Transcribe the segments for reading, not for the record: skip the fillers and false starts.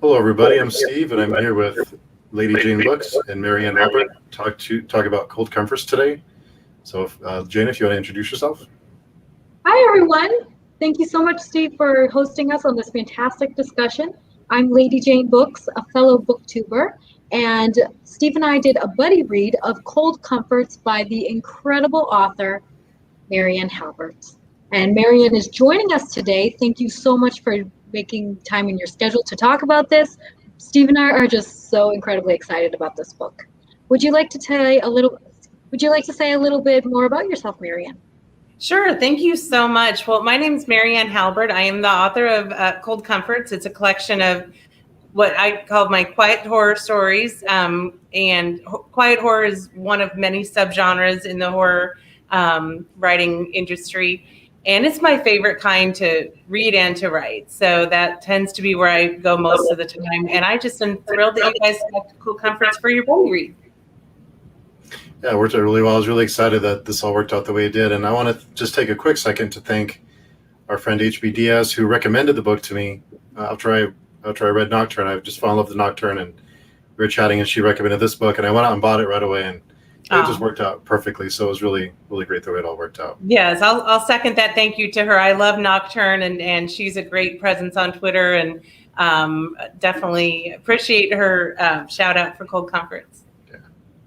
Hello, everybody. I'm Steve, and I'm here with Lady Jane Books and Marianne Halbert talk about Cold Comforts today. So, Jane, if you want to introduce yourself. Hi, everyone. Thank you so much, Steve, for hosting us on this fantastic discussion. I'm Lady Jane Books, a fellow booktuber, and Steve and I did a buddy read of Cold Comforts by the incredible author, Marianne Halbert. And Marianne is joining us today. Thank you so much for making time in your schedule to talk about this. Steve and I are just so incredibly excited about this book. Would you like to say a little bit more about yourself, Marianne? Sure. Thank you so much. Well, my name is Marianne Halbert. I am the author of Cold Comforts. It's a collection of what I call my quiet horror stories. And quiet horror is one of many subgenres in the horror writing industry. And it's my favorite kind to read and to write. So that tends to be where I go most of the time. And I just am thrilled that you guys have Cool Comforts for your buddy read. Yeah, it worked out really well. I was really excited that this all worked out the way it did. And I want to just take a quick second to thank our friend HB Diaz, who recommended the book to me after I read Nocturne. I just fell in love with Nocturne, and we were chatting, and she recommended this book, and I went out and bought it right away, and it just worked out perfectly. So it was really, really great the way it all worked out. Yes, I'll second that. Thank you to her. I love Nocturne, and she's a great presence on Twitter, and definitely appreciate her shout out for Cold Comforts.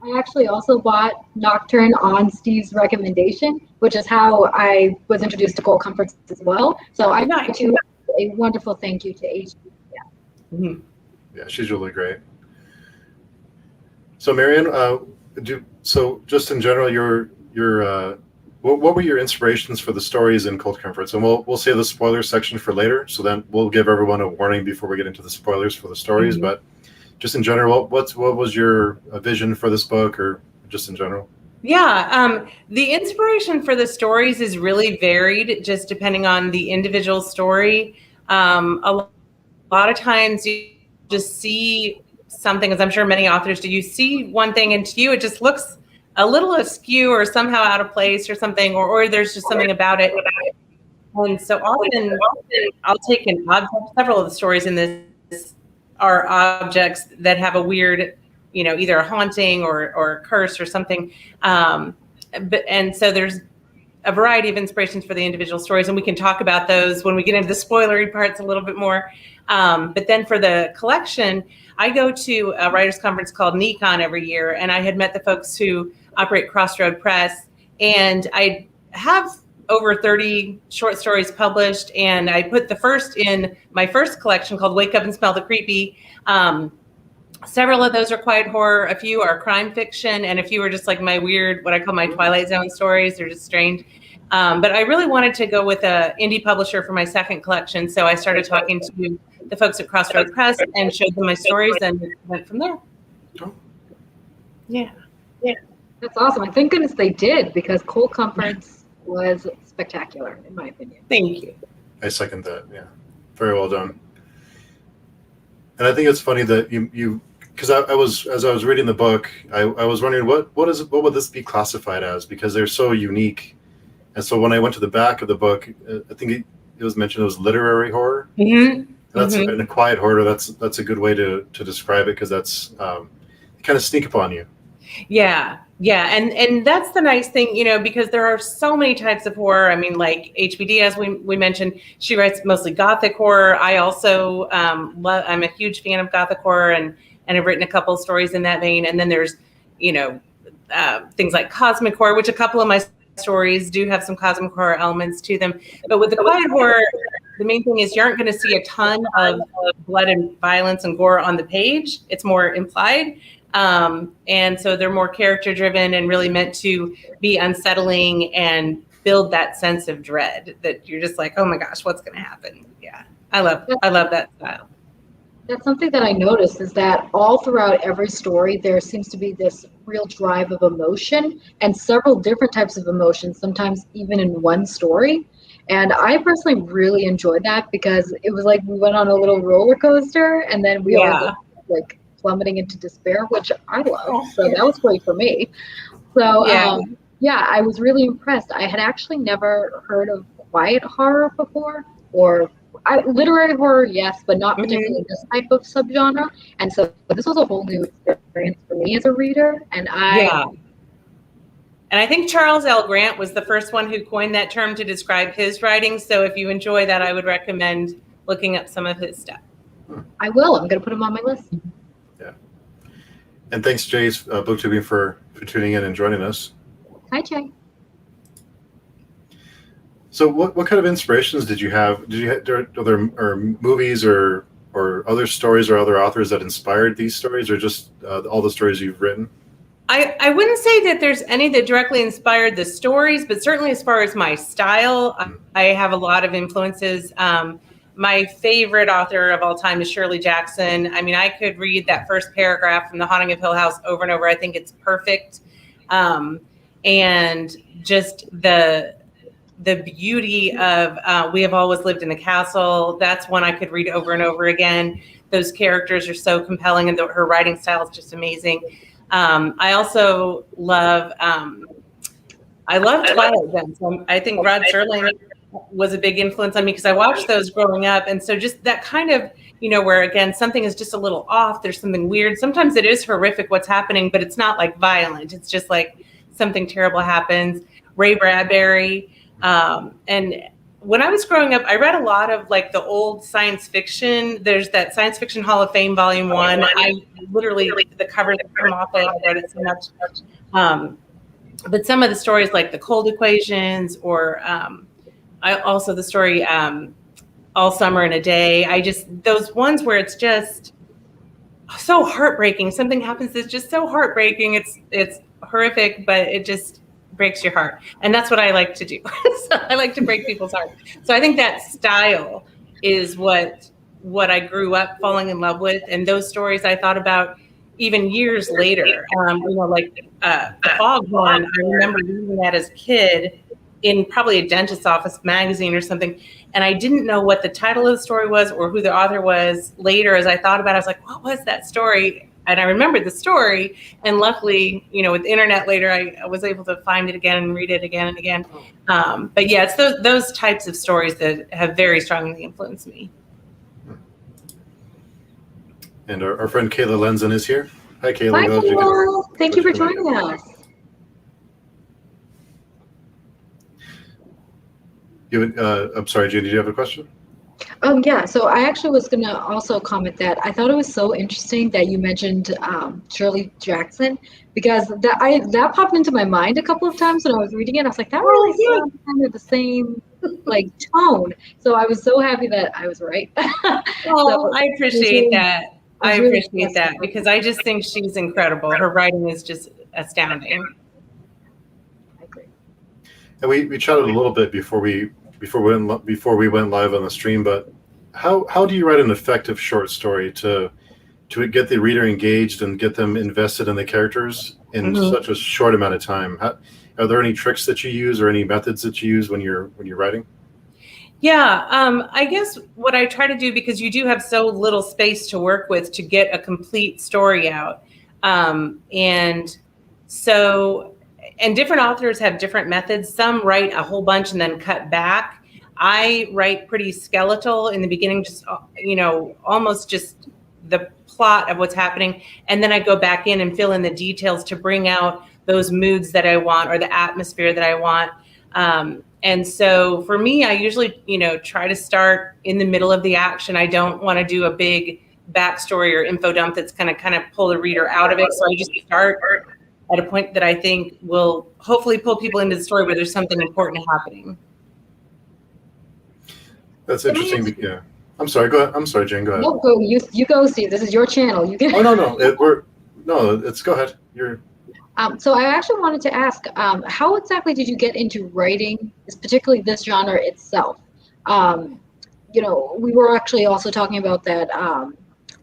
I actually also bought Nocturne on Steve's recommendation, which is how I was introduced to Cold Comforts as well. So I want to a wonderful thank you to HB. Mm-hmm. Yeah, she's really great. So Marianne, so just in general, what were your inspirations for the stories in Cold Comforts? And we'll save the spoiler section for later, so then we'll give everyone a warning before we get into the spoilers for the stories. Mm-hmm. But just in general, what was your vision for this book, or just in general? Yeah, the inspiration for the stories is really varied, just depending on the individual story. A lot of times you just see something, as I'm sure many authors do, you see one thing, and to you it just looks a little askew or somehow out of place or something, or there's just something about it. And so often I'll take an object. Several of the stories in this are objects that have a weird, either a haunting or a curse or something. And so there's a variety of inspirations for the individual stories, and we can talk about those when we get into the spoilery parts a little bit more. But then for the collection, I go to a writers' conference called NECON every year, and I had met the folks who operate Crossroad Press, and I have over 30 short stories published, and I put the first in my first collection called Wake Up and Smell the Creepy. Several of those are quiet horror, a few are crime fiction, and a few are just like my weird, what I call my Twilight Zone stories. They're just strange. But I really wanted to go with an indie publisher for my second collection, so I started talking to the folks at Crossroad Press and showed them my stories and went from there. Yeah. That's awesome. And thank goodness they did, because Cold Comforts was spectacular, in my opinion. Thank you. I second that. Yeah, very well done. And I think it's funny that you because as I was reading the book, I was wondering what would this be classified as, because they're so unique. And so when I went to the back of the book, I think it was mentioned it was literary horror. Mm-hmm. That's in a quiet horror. That's a good way to describe it, because that's kind of sneak upon you. Yeah. And that's the nice thing, because there are so many types of horror. I mean, like HBD, as we mentioned, she writes mostly Gothic horror. I also, I'm a huge fan of Gothic horror, and I've written a couple of stories in that vein. And then there's, things like cosmic horror, which a couple of my stories do have some cosmic horror elements to them. But with the quiet horror, the main thing is you aren't going to see a ton of blood and violence and gore on the page. It's more implied. And so they're more character driven and really meant to be unsettling and build that sense of dread that you're just like, oh my gosh, what's going to happen? Yeah. I love that style. That's something that I noticed, is that all throughout every story, there seems to be this real drive of emotion, and several different types of emotions, sometimes even in one story. And I personally really enjoyed that, because it was like we went on a little roller coaster, and then we all like plummeting into despair, which I love. So that was great for me. So I was really impressed. I had actually never heard of quiet horror before, or literary horror, yes, but not Mhm. particularly this type of subgenre. And so this was a whole new experience for me as a reader. And Yeah. And I think Charles L. Grant was the first one who coined that term to describe his writing. So if you enjoy that, I would recommend looking up some of his stuff. I will. I'm going to put him on my list. Yeah. And thanks, Jay's Booktubing, for tuning in and joining us. Hi, Jay. So what kind of inspirations did you have? Are there movies or other stories or other authors that inspired these stories, or just all the stories you've written? I wouldn't say that there's any that directly inspired the stories, but certainly as far as my style, I have a lot of influences. My favorite author of all time is Shirley Jackson. I mean, I could read that first paragraph from The Haunting of Hill House over and over. I think it's perfect. And just the beauty of We Have Always Lived in a Castle, that's one I could read over and over again. Those characters are so compelling, and her writing style is just amazing. I also love Twilight Zone. So I think Rod Serling was a big influence on me because I watched those growing up. And so just that kind of, where again, something is just a little off, there's something weird. Sometimes it is horrific what's happening, but it's not like violent. It's just like something terrible happens. Ray Bradbury. And when I was growing up, I read a lot of like the old science fiction. There's that Science Fiction Hall of Fame Volume 1. I literally, the covers come off it. I read it so much. But some of the stories like The Cold Equations, or I also the story All Summer in a Day. Those ones where it's just so heartbreaking. Something happens that's just so heartbreaking. It's horrific, but it just breaks your heart. And that's what I like to do. So I like to break people's hearts. So I think that style is what I grew up falling in love with. And those stories I thought about even years later. Like The Foghorn, I remember reading that as a kid in probably a dentist's office magazine or something. And I didn't know what the title of the story was or who the author was. Later, as I thought about it, I was like, what was that story? And I remembered the story. And luckily, with the internet later, I was able to find it again and read it again and again. But yeah, it's those types of stories that have very strongly influenced me. And our friend Kayla Lenzen is here. Hi, Kayla. Hi, Kayla. Thank you for joining us. I'm sorry, Jane, did you have a question? Yeah, so I actually was going to also comment that I thought it was so interesting that you mentioned Shirley Jackson, because that popped into my mind a couple of times when I was reading it. I was like, that really sounds kind of the same like tone. So I was so happy that I was right. So, I appreciate that. I appreciate that because I just think she's incredible. Her writing is just astounding. I agree. And we chatted a little bit before we went live on the stream, but how do you write an effective short story to get the reader engaged and get them invested in the characters in such a short amount of time? Are there any tricks that you use or any methods that you use when you're writing? Yeah, I guess what I try to do, because you do have so little space to work with to get a complete story out. And different authors have different methods. Some write a whole bunch and then cut back. I write pretty skeletal in the beginning, just, almost just the plot of what's happening. And then I go back in and fill in the details to bring out those moods that I want or the atmosphere that I want. And so for me, I usually, try to start in the middle of the action. I don't want to do a big backstory or info dump that's going to kind of pull the reader out of it. So I just start at a point that I think will hopefully pull people into the story where there's something important happening. That's interesting. Yeah. I'm sorry. Go ahead. I'm sorry, Jane. Go ahead. No, go. You go, Steve. This is your channel. You can. Oh no. It's go ahead. You're. So I actually wanted to ask, how exactly did you get into writing, particularly this genre itself? We were actually also talking about that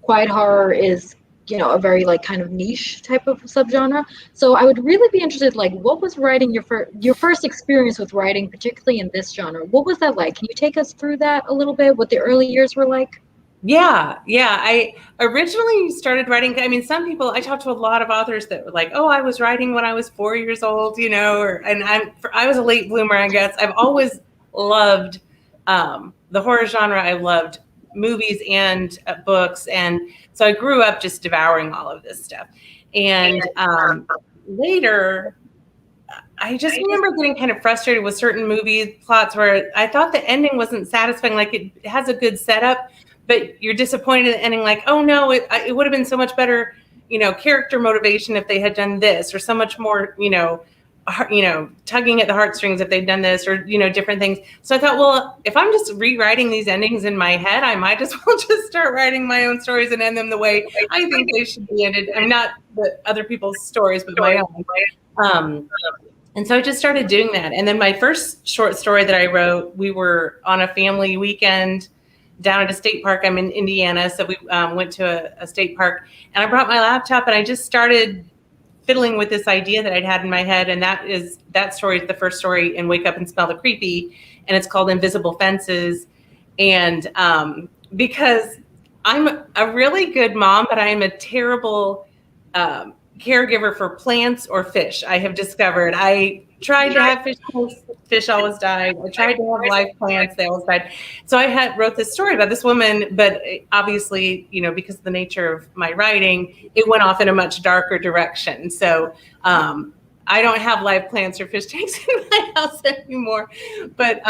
quiet horror is, a very like kind of niche type of subgenre. So I would really be interested, like, what was writing your first experience with writing, particularly in this genre? What was that like? Can you take us through that a little bit? What the early years were like? Yeah. I originally started writing. I mean, some people, I talked to a lot of authors that were like, oh, I was writing when I was 4 years old, and I was a late bloomer, I guess. I've always loved the horror genre. I loved movies and books, and so I grew up just devouring all of this stuff. And later, I just remember getting kind of frustrated with certain movie plots where I thought the ending wasn't satisfying. Like, it has a good setup, but you're disappointed in the ending. Like, oh no, it would have been so much better, character motivation if they had done this, or so much more, tugging at the heartstrings if they'd done this, or, different things. So I thought, well, if I'm just rewriting these endings in my head, I might as well just start writing my own stories and end them the way I think they should be ended. I'm not the other people's stories, but my own. And so I just started doing that. And then my first short story that I wrote, we were on a family weekend down at a state park. I'm in Indiana, so we went to a state park, and I brought my laptop and I just started fiddling with this idea that I'd had in my head. And that story is the first story in Wake Up and Smell the Creepy, and it's called Invisible Fences. And because I'm a really good mom, but I am a terrible caregiver for plants or fish. I have discovered. I tried to have fish always died. I tried to have live plants, they always died. So I wrote this story about this woman, but obviously, because of the nature of my writing, it went off in a much darker direction. So I don't have live plants or fish tanks in my house anymore. But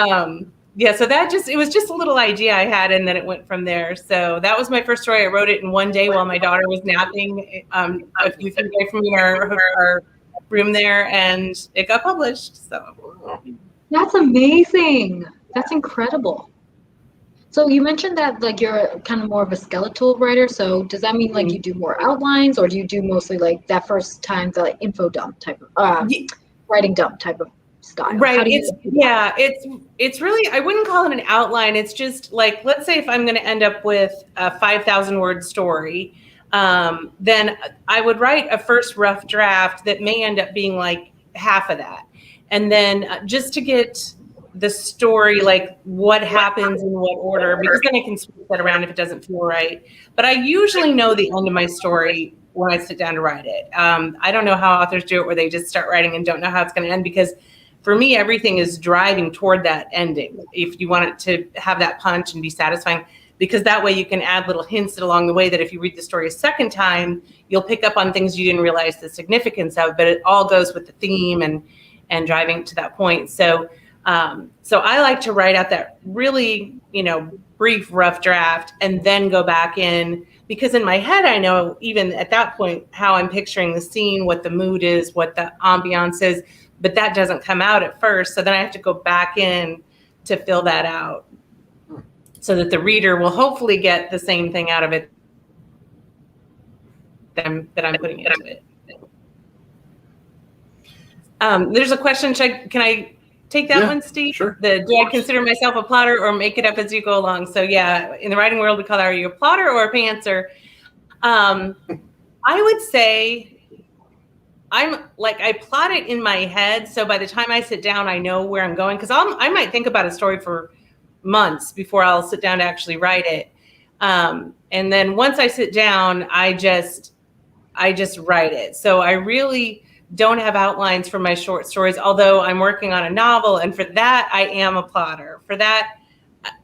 yeah, so it was just a little idea I had, and then it went from there. So that was my first story. I wrote it in one day while my daughter was napping a few feet away from me in our room there, and it got published. So That's amazing. That's incredible. So you mentioned that like you're kind of more of a skeletal writer. So does that mean like you do more outlines, or do you do mostly like that first time the like info dump type of writing dump type of style? Right. It's really, I wouldn't call it an outline. It's just like, let's say if I'm going to end up with a 5,000 word story, then I would write a first rough draft that may end up being like half of that. And then just to get the story, like what happens in what order, because then I can switch that around if it doesn't feel right. But I usually know the end of my story when I sit down to write it. I don't know how authors do it where they just start writing and don't know how it's going to end, because for me, everything is driving toward that ending. If you want it to have that punch and be satisfying, because that way you can add little hints along the way that if you read the story a second time, you'll pick up on things you didn't realize the significance of, but it all goes with the theme and driving to that point. So I like to write out that really, brief, rough draft and then go back in, because in my head, I know even at that point, how I'm picturing the scene, what the mood is, what the ambiance is, but that doesn't come out at first. So then I have to go back in to fill that out so that the reader will hopefully get the same thing out of it that I'm putting into it. There's a question. Can I take that one, Steve? Sure. Do I consider myself a plotter or make it up as you go along? So yeah, in the writing world, we call that, are you a plotter or a pantser? I would say I plot it in my head. So by the time I sit down, I know where I'm going, because I might think about a story for months before I'll sit down to actually write it. And then once I sit down, I just write it. So I really don't have outlines for my short stories, although I'm working on a novel. And for that, I am a plotter. For that,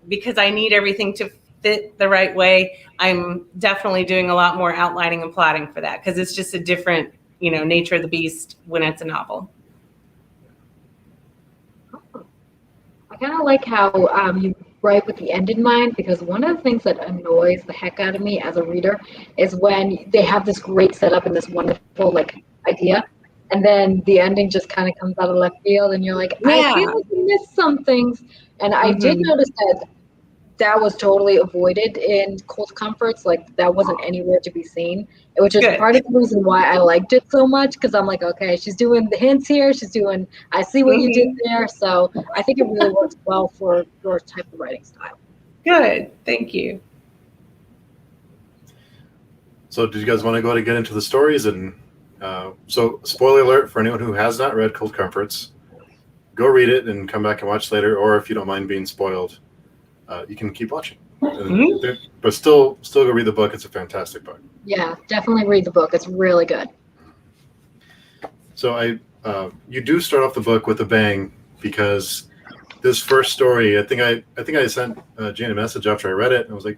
because I need everything to fit the right way, I'm definitely doing a lot more outlining and plotting for that, because it's just a different, nature of the beast when it's a novel. I kind of like how you write with the end in mind, because one of the things that annoys the heck out of me as a reader is when they have this great setup and this wonderful idea, and then the ending just kind of comes out of left field, and you're like, I feel like you missed some things. And I did notice that was totally avoided in Cold Comforts. Like, that wasn't anywhere to be seen, which is part of the reason why I liked it so much, because I'm like, okay, she's doing the hints here. I see what you did there. So I think it really works well for your type of writing style. Good. Thank you. So did you guys want to go to get into the stories? And so spoiler alert for anyone who has not read Cold Comforts, go read it and come back and watch later. Or if you don't mind being spoiled, you can keep watching. But still go read the book. It's a fantastic book. Yeah, definitely read the book. It's really good. So you do start off the book with a bang, because this first story, I think I sent Jane a message after I read it, and I was like,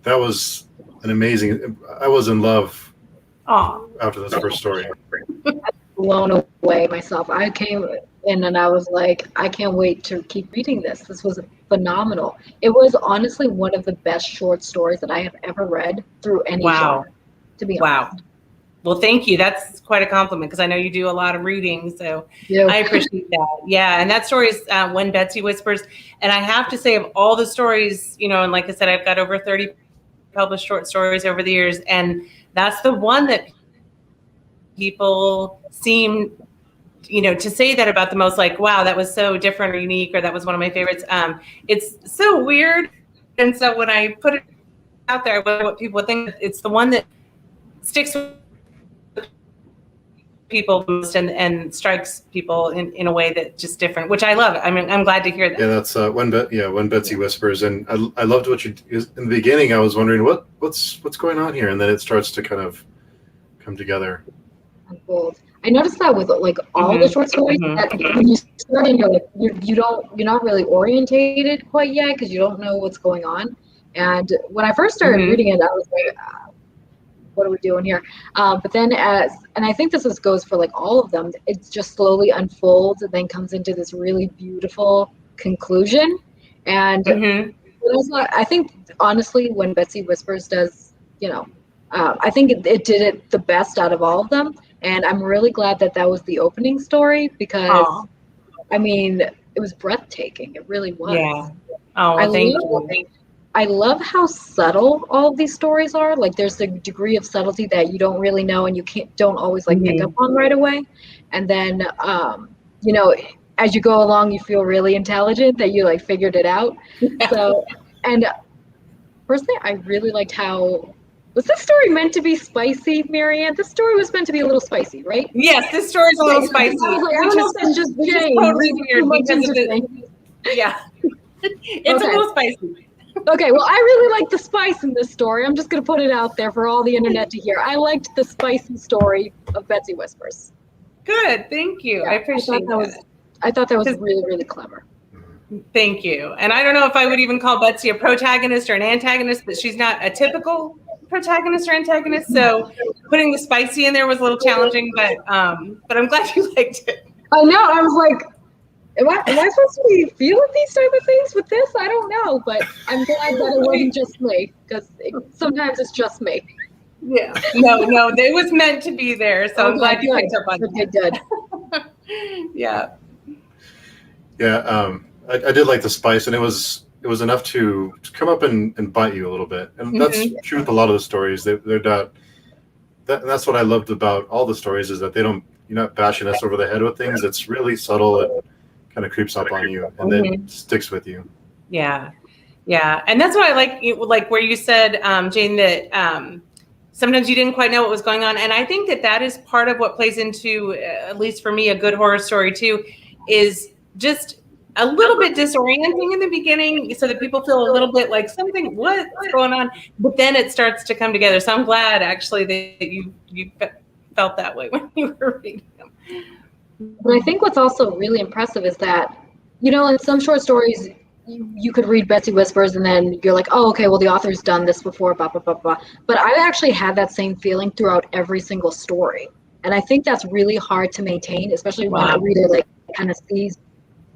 that was an amazing. I was in love after this first story. Blown away myself. I came in and I was like, I can't wait to keep reading this. This was phenomenal. It was honestly one of the best short stories that I have ever read through any genre, to be honest. Well, thank you. That's quite a compliment because I know you do a lot of reading, so Yeah. I appreciate that. Yeah, and that story is When Betsy Whispers. And I have to say, of all the stories, and like I said, I've got over 30 published short stories over the years, and that's the one that people seem, to say that about the most, like, wow, that was so different or unique, or that was one of my favorites. It's so weird, and so when I put it out there, I wonder what people would think. It's the one that sticks with people most and strikes people in a way that's just different, which I love. I mean, I'm glad to hear that. Yeah, that's When Betsy Whispers, and I loved what you in the beginning. I was wondering what's going on here, and then it starts to kind of come together. I noticed that with like all the short stories that when you start in, you're not really orientated quite yet because you don't know what's going on. And when I first started reading it, I was like, what are we doing here? But then and I think this goes for like all of them, it just slowly unfolds and then comes into this really beautiful conclusion. And I think honestly, When Betsy Whispers does, I think it did it the best out of all of them. And I'm really glad that was the opening story because, I mean, it was breathtaking. It really was. Yeah. Oh, well, thank you. I love how subtle all of these stories are. Like, there's a degree of subtlety that you don't really know and you don't always pick up on right away. And then, as you go along, you feel really intelligent that you figured it out. So, and personally, I really liked how. Was this story meant to be spicy, Marianne? This story was meant to be a little spicy, right? Yes, this story is a little spicy. I was like, I don't know if that's just Jane. Totally weird because of it. Yeah. It's a little spicy. Okay, well, I really like the spice in this story. I'm just going to put it out there for all the internet to hear. I liked the spicy story of Betsy Whispers. Good, thank you. Yeah, I appreciate that. I thought that was really, really clever. Thank you. And I don't know if I would even call Betsy a protagonist or an antagonist, but she's not a typical protagonist or antagonist. So putting the spicy in there was a little challenging, but I'm glad you liked it. I know. I was like, am I supposed to be feeling these type of things with this? I don't know, but I'm glad that it wasn't just me because sometimes it's just me. Yeah. No, it was meant to be there. So I'm glad you picked up on it. Okay, good. Yeah. Yeah. I did like the spice, and it was enough to come up and bite you a little bit, and that's true with a lot of the stories. They're not. That's what I loved about all the stories is that you're not bashing us over the head with things. It's really subtle and kind of creeps up on you, and then sticks with you. Yeah, and that's what I like where you said, Jane, that sometimes you didn't quite know what was going on, and I think that is part of what plays into, at least for me, a good horror story too, is just a little bit disorienting in the beginning so that people feel a little bit like what's going on, but then it starts to come together. So I'm glad actually that you felt that way when you were reading them. But I think what's also really impressive is that, in some short stories, you could read Betsy Whispers and then you're like, oh, okay, well, the author's done this before, blah, blah, blah, blah. But I've actually had that same feeling throughout every single story. And I think that's really hard to maintain, especially when a reader kind of sees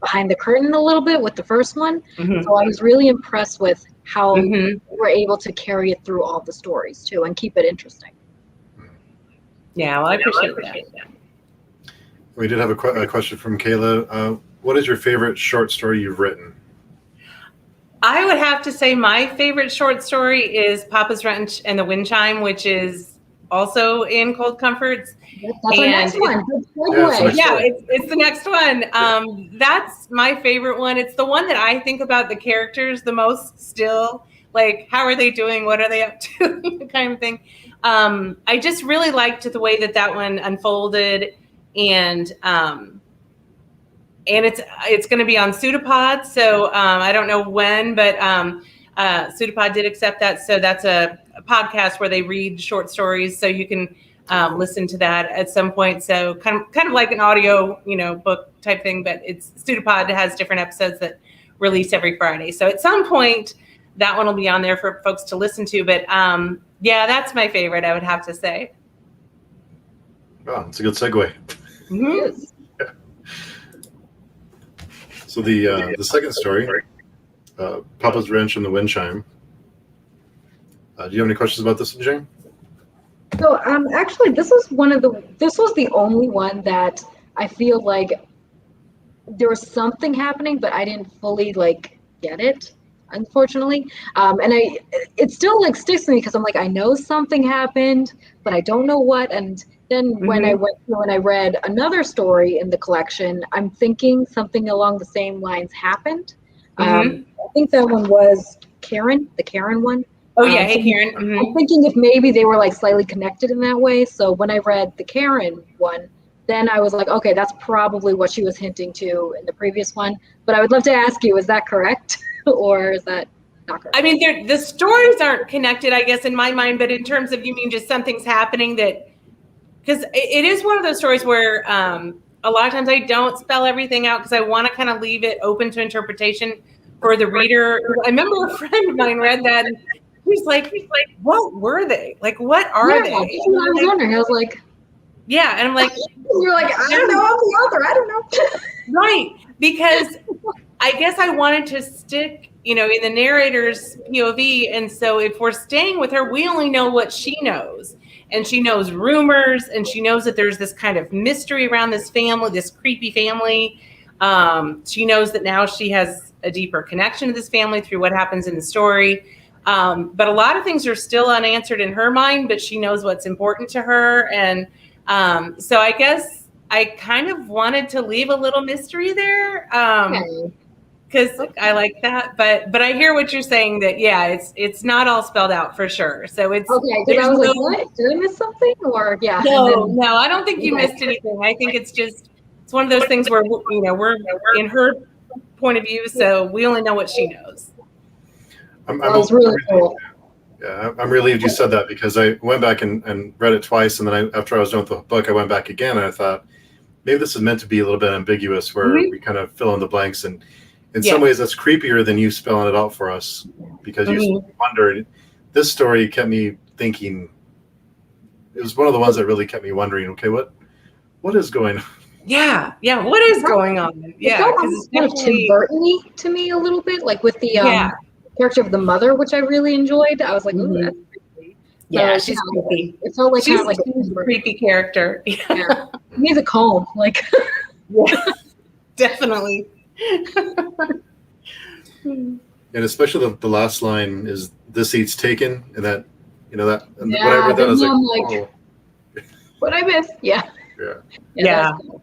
behind the curtain a little bit with the first one. So I was really impressed with how we're able to carry it through all the stories too and keep it interesting. Yeah, well, I appreciate that. We did have a question from Kayla. What is your favorite short story you've written? I would have to say my favorite short story is Papa's Wrench and the Wind Chime, which is also in Cold Comforts. That's our next one. It's the next one. That's my favorite one. It's the one that I think about the characters the most still. Like, how are they doing? What are they up to? Kind of thing. I just really liked the way that one unfolded, and it's going to be on Pseudopod. So I don't know when, but Pseudopod did accept that. So that's a podcast where they read short stories. So you can listen to that at some point. So kind of like an audio, book type thing, but it's Pseudopod has different episodes that release every Friday. So at some point that one will be on there for folks to listen to. But yeah, that's my favorite, I would have to say. Oh, it's a good segue. Mm-hmm. Yeah. So the second story, Papa's Wrench and the Wind Chime. Do you have any questions about this one, Jane? So actually, this was the only one that I feel like there was something happening, but I didn't fully get it, unfortunately. And it still sticks to me because I'm like, I know something happened, but I don't know what. And then when I went through and I read another story in the collection, I'm thinking something along the same lines happened. I think that one was Karen, the Karen one. Oh yeah, hey so Karen. I'm thinking if maybe they were slightly connected in that way. So when I read the Karen one, then I was like, okay, that's probably what she was hinting to in the previous one. But I would love to ask you, is that correct? Or is that not correct? I mean, the stories aren't connected, I guess, in my mind, but in terms of, you mean just something's happening because it is one of those stories where a lot of times I don't spell everything out because I want to kind of leave it open to interpretation for the reader. I remember a friend of mine read that and he's like, what were they? What are they? That's what I was wondering. I was like, yeah. And I'm like, you're like, I don't know. I'm the author. I don't know. Right. Because I guess I wanted to stick, in the narrator's POV. And so if we're staying with her, we only know what she knows. And she knows rumors, and she knows that there's this kind of mystery around this family, this creepy family. She knows that now she has a deeper connection to this family through what happens in the story. But a lot of things are still unanswered in her mind, but she knows what's important to her. And so I guess I kind of wanted to leave a little mystery there because I like that. But I hear what you're saying that, yeah, it's not all spelled out for sure. So it's okay. Because I was like, what? Did I miss something? Or yeah. No, I don't think you missed anything. I think it's one of those things where we're in her point of view, so we only know what she knows. That's really cool. Yeah, I'm relieved you said that because I went back and read it twice, and then after I was done with the book, I went back again and I thought maybe this is meant to be a little bit ambiguous, where we kind of fill in the blanks, and in some ways that's creepier than you spelling it out for us because you wondered. This story kept me thinking. It was one of the ones that really kept me wondering. Okay, what is going on? Yeah, what is going on? Yeah, because it's kind of Tim Burton-y to me a little bit, with the character of the mother, which I really enjoyed. I was like, ooh, that's creepy. Yeah, she's creepy. It felt like she's kind of a creepy character. Yeah. Needs a comb, Yeah, definitely. And especially the last line is "this seat's taken," and that when I read that, I was like, what I missed? Yeah. Cool.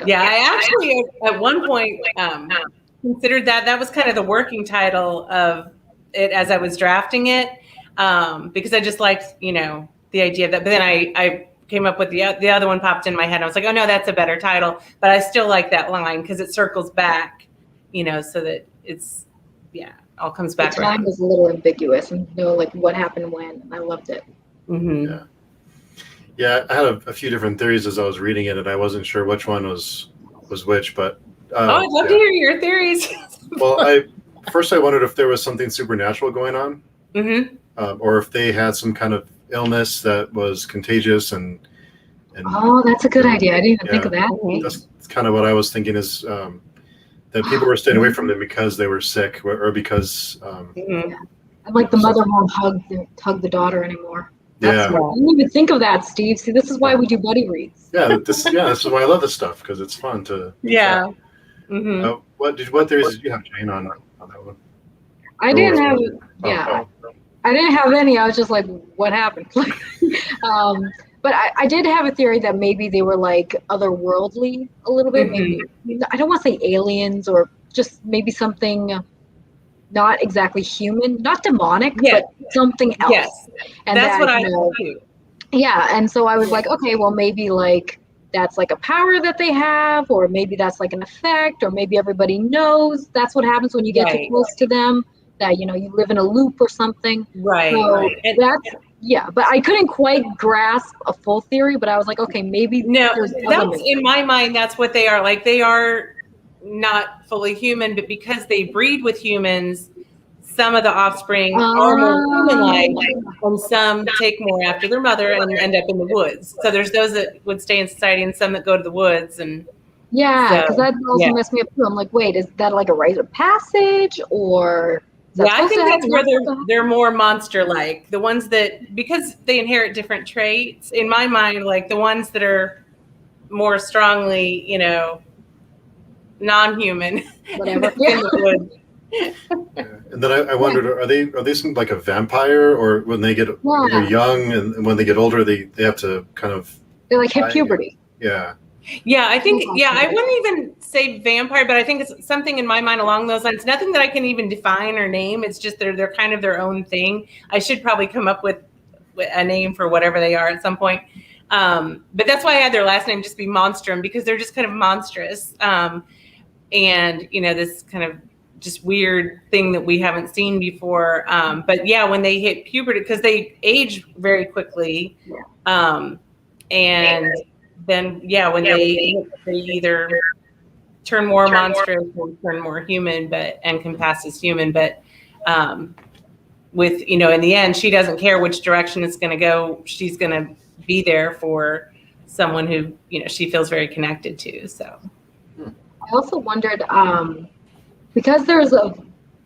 I actually at one point considered that was kind of the working title of it as I was drafting it, because I just liked the idea of that. But then I came up with the other one popped in my head. I was like, oh no, that's a better title. But I still like that line because it circles back, so that it's all comes back. The time was a little ambiguous and what happened when. And I loved it. Mm-hmm. Yeah, I had a few different theories as I was reading it, and I wasn't sure which one was which. But I'd love to hear your theories. Well, I wondered if there was something supernatural going on, or if they had some kind of illness that was contagious. And oh, that's a good idea. I didn't even think of that. That's kind of what I was thinking is that people were staying away from them because they were sick, or because. And the mother won't hug the daughter anymore. I didn't even think of that, Steve. See, this is why we do buddy reads. This is why I love this stuff, because it's fun to. Yeah. What theories did you have, Jane, on that one? I didn't have. I didn't have any. I was just like, what happened? But I did have a theory that maybe they were otherworldly a little bit. Maybe I don't want to say aliens, or just maybe something. Not exactly human, not demonic, but something else. Yes, and that's what I thought too. Yeah, and so I was like, okay, well, maybe that's a power that they have, or maybe that's an effect, or maybe everybody knows that's what happens when you get too close to them, that you live in a loop or something. Right. So And Yeah, but I couldn't quite grasp a full theory, but I was like, okay, maybe No, there's that's elements. in my mind. That's what they are. Like they are not fully human, but because they breed with humans, some of the offspring are more human-like, and some take more after their mother and end up in the woods. So there's those that would stay in society, and some that go to the woods. And Yeah, because so, that also yeah. messed me up too. I'm like, wait, is that like a rite of passage, or is that Yeah, I supposed think to that's happen? where Not supposed to happen? they're more monster-like. The ones that, because they inherit different traits, in my mind, like the ones that are more strongly, non-human Whatever. in the woods. Yeah. And then I wondered, are they some like a vampire, or when they're young and when they get older, they have to kind of They're like hit die? puberty. Yeah. Yeah, I think, I wouldn't even say vampire, but I think it's something in my mind along those lines. Nothing that I can even define or name. It's just they're kind of their own thing. I should probably come up with a name for whatever they are at some point. But that's why I had their last name just be Monstrum, because they're just kind of monstrous. And, this kind of just weird thing that we haven't seen before. But yeah, when they hit puberty, because they age very quickly. And then, when they either turn more monstrous or turn more human, and can pass as human. But with, in the end, she doesn't care which direction it's going to go. She's going to be there for someone who, she feels very connected to. So I also wondered, because there's a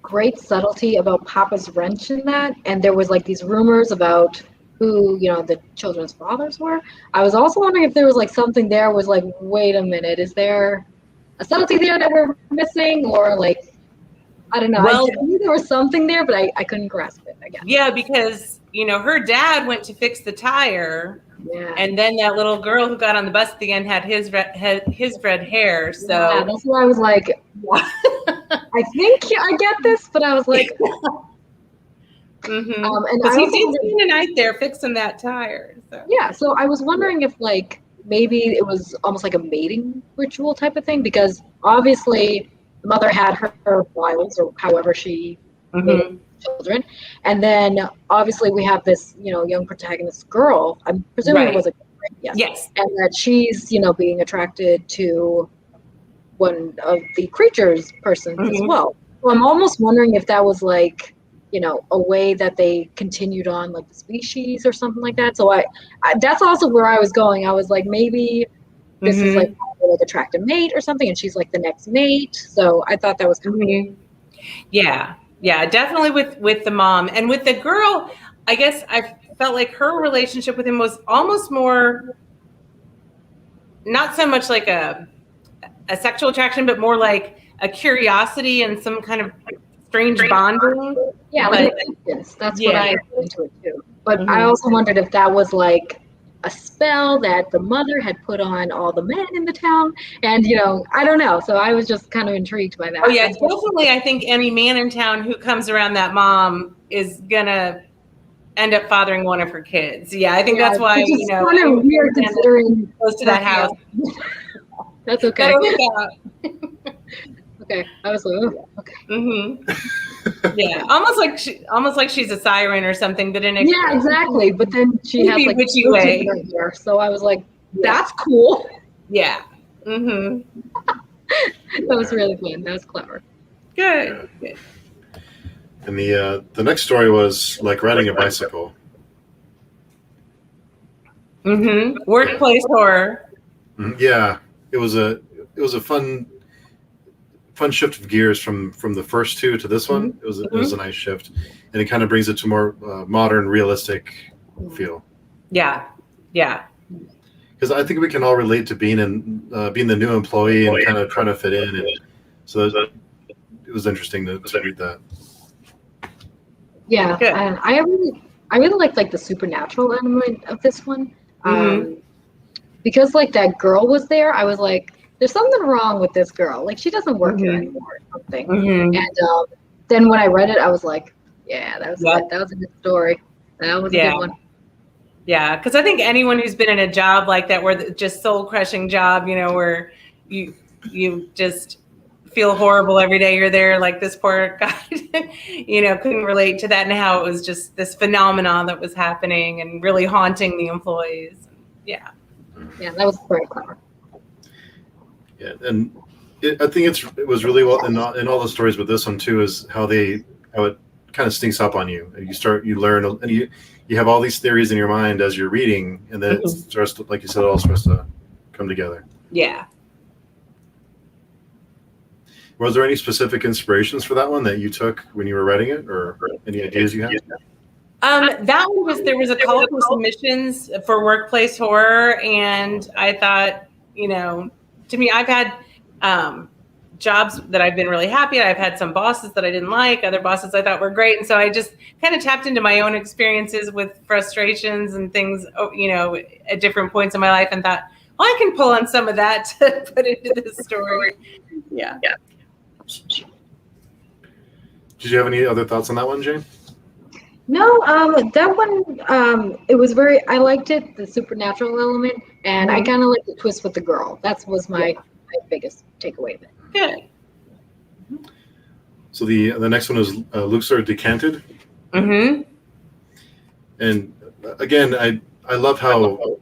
great subtlety about Papa's wrench in that, and there was like these rumors about who, the children's fathers were. I was also wondering if there was like something there was like, wait a minute, is there a subtlety there that we're missing, or like, I don't know. Well, I knew there was something there, but I couldn't grasp it, I guess. Yeah, because, her dad went to fix the tire. Yeah. And then that little girl who got on the bus at the end had his red hair. So yeah, that's why I was like, I think I get this, but I was like, Mm-hmm. And Because I he also did wondered- spend the night there fixing that tire. So. Yeah, so I was wondering if like maybe it was almost like a mating ritual type of thing, because obviously the mother had her wiles, or however she made children, and then obviously we have this young protagonist girl. I'm presuming it was a girl, right? Yes. And that she's being attracted to one of the creatures persons as well. So I'm almost wondering if that was like a way that they continued on like the species or something like that. So I that's also where I was going. I was like, maybe this is like attract a mate or something, and she's like the next mate. So I thought that was kind of cool. Yeah, definitely with the mom. And with the girl, I guess I felt like her relationship with him was almost more, not so much like a sexual attraction, but more like a curiosity and some kind of strange bonding. Yeah, like acceptance. That's what I put into it too. But I also wondered if that was like a spell that the mother had put on all the men in the town, and I don't know. So I was just kind of intrigued by that. Oh yeah, definitely. I think any man in town who comes around that mom is gonna end up fathering one of her kids. Yeah, I think that's why it's kind of weird considering close to that house. That's okay. Okay, I was like, oh, okay. Yeah, almost like she's a siren or something, but in a exactly. But then she has like witchy way. Hair, so I was like, that's cool. Yeah. That was really fun. That was clever. Good. And the next story was like riding a bicycle. Workplace horror. Yeah, it was a fun shift of gears from the first two to this one. It was a nice shift, and it kind of brings it to more modern, realistic feel. Yeah. Because I think we can all relate to being the new employee and kind of trying to fit in, and so it was interesting to read that. Yeah, and I really liked like the supernatural element of this one, because like that girl was there. I was like, there's something wrong with this girl. Like she doesn't work here anymore or something. And then when I read it, I was like, yeah, that was good. That was a good story. That was a good one. Yeah, because I think anyone who's been in a job like that, where just soul crushing job, where you just feel horrible every day you're there, like this poor guy, couldn't relate to that, and how it was just this phenomenon that was happening and really haunting the employees. Yeah, that was very clever. Yeah, and I think it was really well in all the stories, but this one too is how it kind of sneaks up on you, and you learn, and you have all these theories in your mind as you're reading, and then it starts to, like you said, it all starts to come together. Yeah. Was there any specific inspirations for that one that you took when you were writing it, or any ideas you had? That one there was a call for submissions for workplace horror, and I thought, to me, I've had jobs that I've been really happy at. I've had some bosses that I didn't like, other bosses I thought were great, and so I just kind of tapped into my own experiences with frustrations and things, at different points in my life, and thought, well, I can pull on some of that to put into this story. Yeah. Did you have any other thoughts on that one, Jane? No, that one, it was I liked it, the supernatural element, and I kind of liked the twist with the girl. That was my biggest takeaway of it. Good. So the next one is Luke's are decanted. Mm-hmm. And again, I love how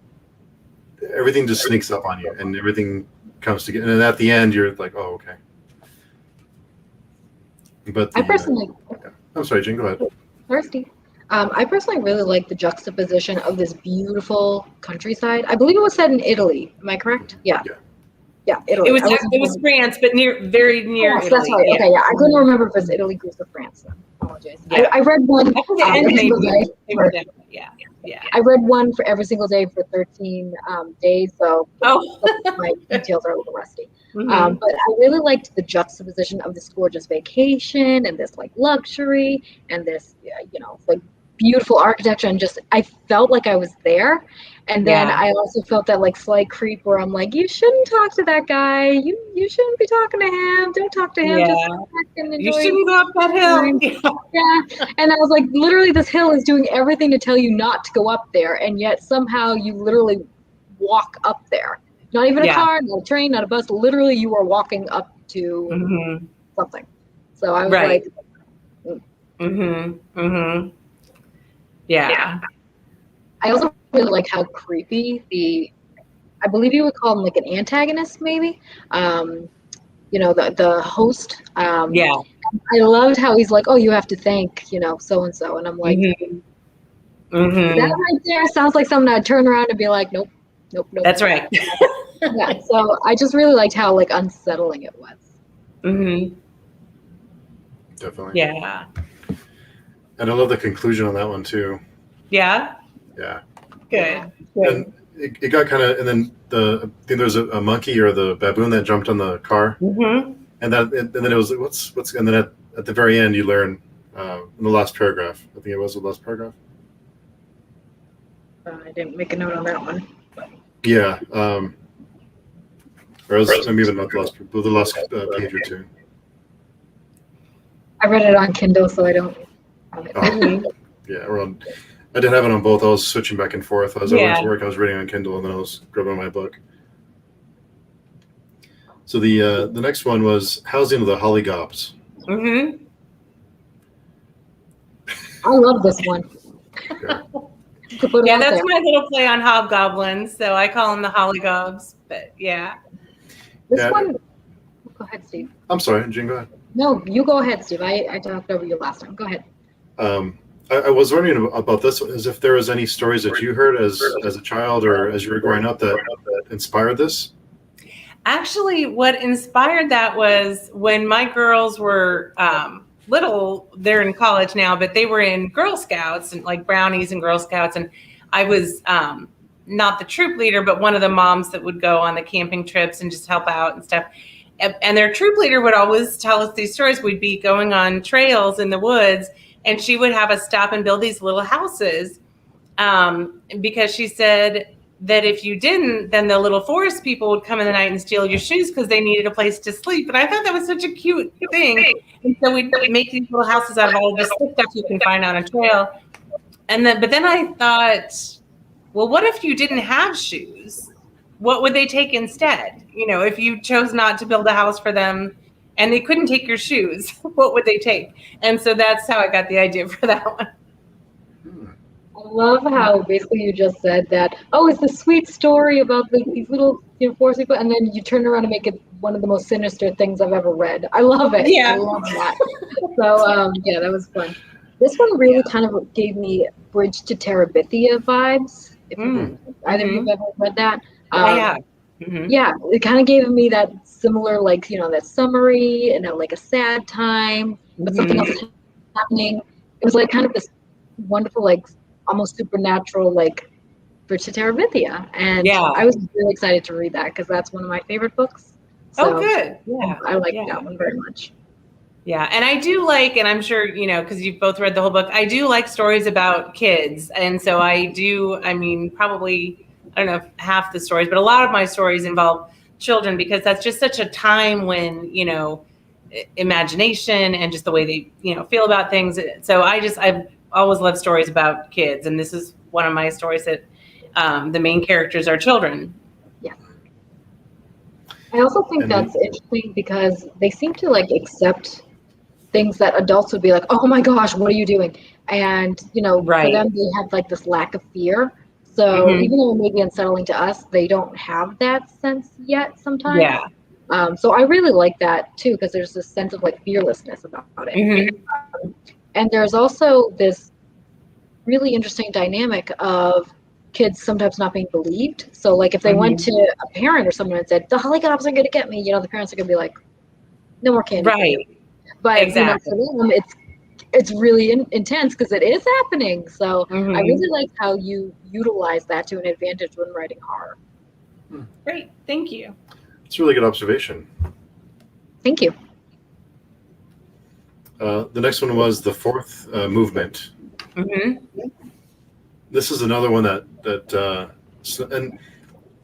everything just sneaks up on you, and everything comes together. And at the end, you're like, oh, okay. But I personally, I'm sorry, Jane, go ahead. thirsty. I personally really like the juxtaposition of this beautiful countryside. I believe it was set in Italy. Am I correct? Yeah. Yeah, Italy. It was France, but very near Italy. That's right. Yeah. Okay, yeah. I couldn't remember if it was Italy, Greece, or France. So I apologize. Yeah. I read one every single day. Yeah. I read one for every single day for 13 days, so my details are a little rusty. Mm-hmm. But I really liked the juxtaposition of this gorgeous vacation and this like luxury and this, like beautiful architecture, and just I felt like I was there. And then I also felt that like slight creep where I'm like, you shouldn't talk to that guy. You shouldn't be talking to him. Don't talk to him. Yeah. Just sit back and enjoy. You shouldn't go up that hill. Yeah. And I was like, literally, this hill is doing everything to tell you not to go up there, and yet somehow you literally walk up there. Not even a car, not a train, not a bus. Literally, you are walking up to something. So I was like, Yeah. I also really like how creepy I believe you would call him like an antagonist, maybe. The host. I loved how he's like, oh, you have to thank, so and so, and I'm like, that right there sounds like something I'd turn around and be like, nope. That's right. Yeah. So I just really liked how like unsettling it was. Definitely. Yeah. And I love the conclusion on that one too. Yeah. Yeah. Good. And it got kind of, and then I think there's a monkey or the baboon that jumped on the car, and then it was what's, and then at the very end you learn in the last paragraph. I think it was the last paragraph. I didn't make a note on that one. Yeah. Or else maybe even not the last page or two. I read it on Kindle, so I don't. Yeah, I did have it on both. I was switching back and forth. As I went to work, I was reading on Kindle, and then I was grabbing my book. So the next one was Housing of the Hollygobs. I love this one. Yeah, that's my little play on hobgoblins. So I call them the Hollygobs. But yeah. This one. Go ahead, Steve. I'm sorry, Jean. Go ahead. No, you go ahead, Steve. I talked over you last time. Go ahead. I was wondering about this one, as if there was any stories that you heard as a child or as you were growing up that inspired this. Actually, what inspired that was when my girls were little. They're in college now, but they were in Girl Scouts and like Brownies and Girl Scouts, and I was not the troop leader, but one of the moms that would go on the camping trips and just help out and stuff. And their troop leader would always tell us these stories. We'd be going on trails in the woods, and she would have us stop and build these little houses because she said that if you didn't, then the little forest people would come in the night and steal your shoes because they needed a place to sleep. And I thought that was such a cute thing. And so we'd make these little houses out of all this stuff you can find on a trail. But then I thought, well, what if you didn't have shoes? What would they take instead? If you chose not to build a house for them and they couldn't take your shoes. What would they take? And so that's how I got the idea for that one. I love how basically you just said that, oh, it's a sweet story about these little, forest people, and then you turn around and make it one of the most sinister things I've ever read. I love it. Yeah. I love that. So, yeah, that was fun. This one really kind of gave me Bridge to Terabithia vibes. If either of you have ever read that. Yeah. Yeah, it kind of gave me that similar, like, that summary and like a sad time, but something else is happening. It was like kind of this wonderful, like almost supernatural, like Bridge to Terabithia. And I was really excited to read that because that's one of my favorite books. So, good. Yeah. I like that one very much. Yeah. And I do like, and I'm sure, because you've both read the whole book, I do like stories about kids. And so probably, I don't know if half the stories, but a lot of my stories involve children because that's just such a time when, imagination and just the way they, feel about things. So I've always loved stories about kids. And this is one of my stories that the main characters are children. Yeah. I also think that's interesting because they seem to like accept things that adults would be like, oh my gosh, what are you doing? And, for them, they have like this lack of fear. So even though it may be unsettling to us, they don't have that sense yet sometimes. Yeah. So I really like that too, because there's this sense of like fearlessness about it. And there's also this really interesting dynamic of kids sometimes not being believed. So like if they went to a parent or someone and said, the helicopters are going to get me, the parents are going to be like, no more candy. Right. But for them, it's really intense because it is happening. So I really like how you utilize that to an advantage when writing horror. Great. Thank you. It's a really good observation. Thank you. The next one was The Fourth Movement. This is another one that and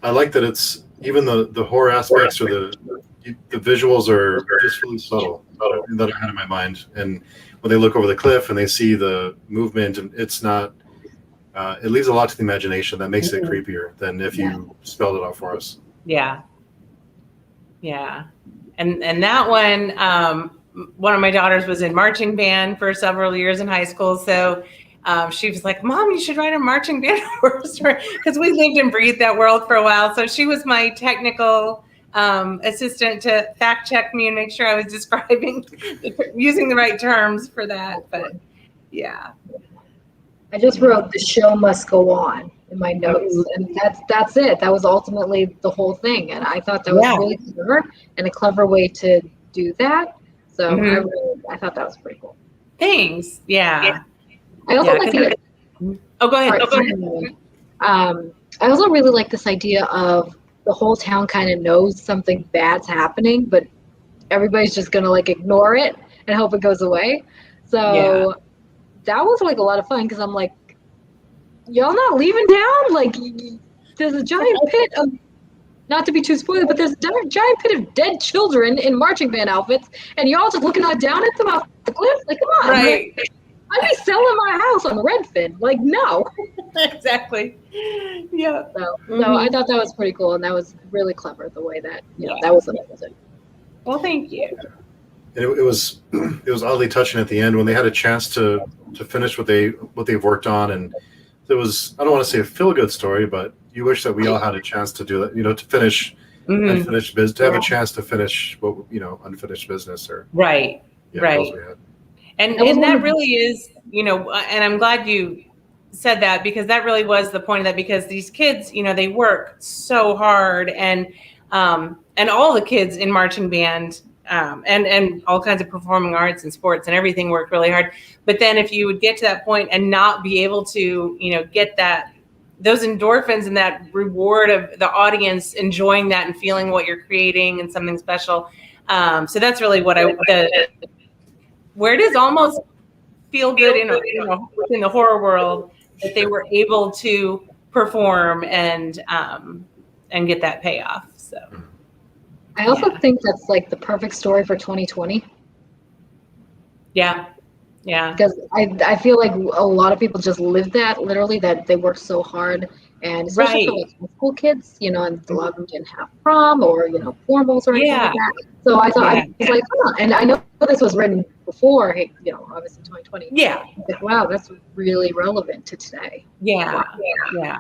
I like that it's even the horror aspects or the visuals are just really subtle that are kind of in my mind. And when they look over the cliff and they see the movement, and it's not, it leaves a lot to the imagination that makes it creepier than if you spelled it out for us. Yeah. Yeah. And that one of my daughters was in marching band for several years in high school. So she was like, Mom, you should write a marching band horror story. Because we lived and breathed that world for a while. So she was my technical assistant to fact check me and make sure I was describing, using the right terms for that. But yeah. I just wrote "The show must go on" in my notes, and that's it. That was ultimately the whole thing, and I thought that was really clever and a clever way to do that. So I thought that was pretty cool. Thanks. Yeah. I also like the. Oh, go ahead. I also really like this idea of the whole town kind of knows something bad's happening, but everybody's just gonna like ignore it and hope it goes away. So that was like a lot of fun because I'm like, y'all not leaving town? Like, there's a giant pit of, not to be too spoiler, but there's a giant pit of dead children in marching band outfits, and y'all just looking down at them off the cliff? Like, come on. Right. Like, I'd be selling my house on Redfin. Like, no. Exactly. Yeah. So I thought that was pretty cool, and that was really clever the way that, that was amazing. Well, thank you. And it was oddly touching at the end when they had a chance to finish what they've worked on, and it was, I don't want to say a feel good story, but you wish that we all had a chance to do that, to finish unfinished business, to have a chance to finish what unfinished business or right. And that really is, and I'm glad you said that because that really was the point of that, because these kids, they work so hard, and all the kids in marching band and all kinds of performing arts and sports and everything work really hard. But then if you would get to that point and not be able to, get those endorphins and that reward of the audience enjoying that and feeling what you're creating and something special. So that's really what where it is almost feel good in the horror world that they were able to perform and get that payoff. So. I also think that's like the perfect story for 2020. Yeah. Because I feel like a lot of people just live that, literally, that they work so hard And especially for Right. like high school kids, you know, and a lot of them didn't have prom or, you know, formals or anything like Yeah. that. So I thought, Yeah. I was like, huh. And I know this was written before, hey, you know, obviously 2020. Yeah. Like, wow, that's really relevant to today. Yeah. Yeah.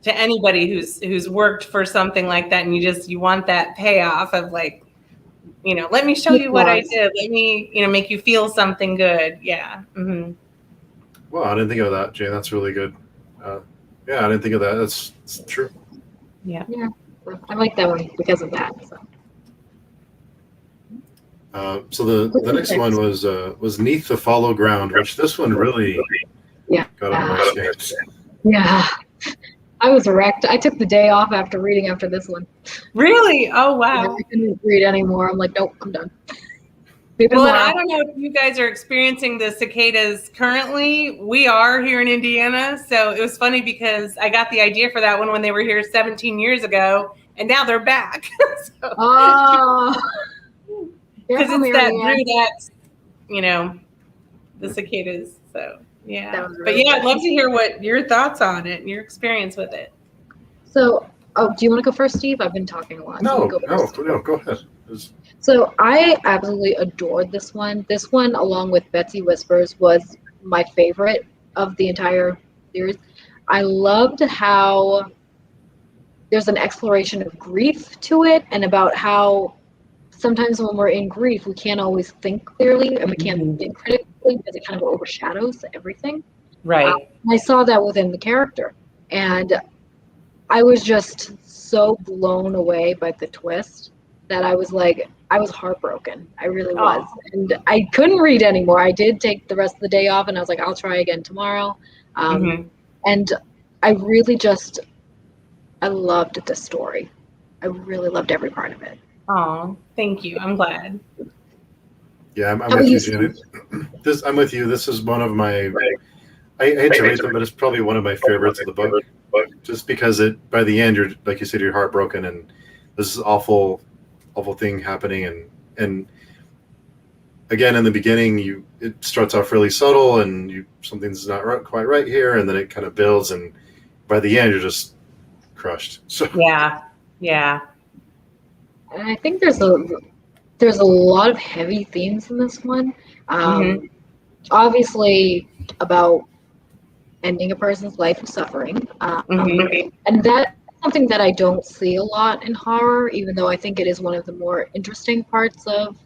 To anybody who's worked for something like that, and you want that payoff of like, you know, let me show you what I did. Let me, you know, make you feel something good. Yeah. Mm-hmm. Well, I didn't think of that, Jane. That's really good. Yeah, I didn't think of that. That's true. Yeah. Yeah. So I like that one because of that. So the next one was Neath the Follow Ground, which this one really got on my skates. Yeah. I was wrecked. I took the day off after reading after this one. Really? Oh, I wow. couldn't read anymore. I'm like, nope, I'm done. Well, and I don't know if you guys are experiencing the cicadas currently. We are here in Indiana. So it was funny because I got the idea for that one when they were here 17 years ago, and now they're back. Oh. Because it's that brew that's, you know, the cicadas. So, yeah. But yeah, I'd love to hear what your thoughts on it and your experience with it. So, do you want to go first, Steve? I've been talking a lot. No, go ahead. So I absolutely adored this one. This one, along with Betsy Whispers, was my favorite of the entire series. I loved how there's an exploration of grief to it, and about how sometimes when we're in grief, we can't always think clearly and we can't think critically because it kind of overshadows everything. Right. I saw that within the character, and I was just so blown away by the twist that I was like, I was heartbroken. I really was. And I couldn't read anymore. I did take the rest of the day off, and I was like, I'll try again tomorrow. And I really just, I loved the story. I really loved every part of it. Oh, thank you. I'm glad. Yeah, I'm with you, Janet. I'm with you. This is one of my, I hate to rate them, but it's probably one of my favorites of the book. Just because by the end, you're, like you said, you're heartbroken, and this is awful thing happening, and again in the beginning it starts off really subtle, and something's not quite right here, and then it kind of builds, and by the end you're just crushed. So yeah. And I think there's a lot of heavy themes in this one. Obviously about ending a person's life of suffering, and that's something that I don't see a lot in horror, even though I think it is one of the more interesting parts of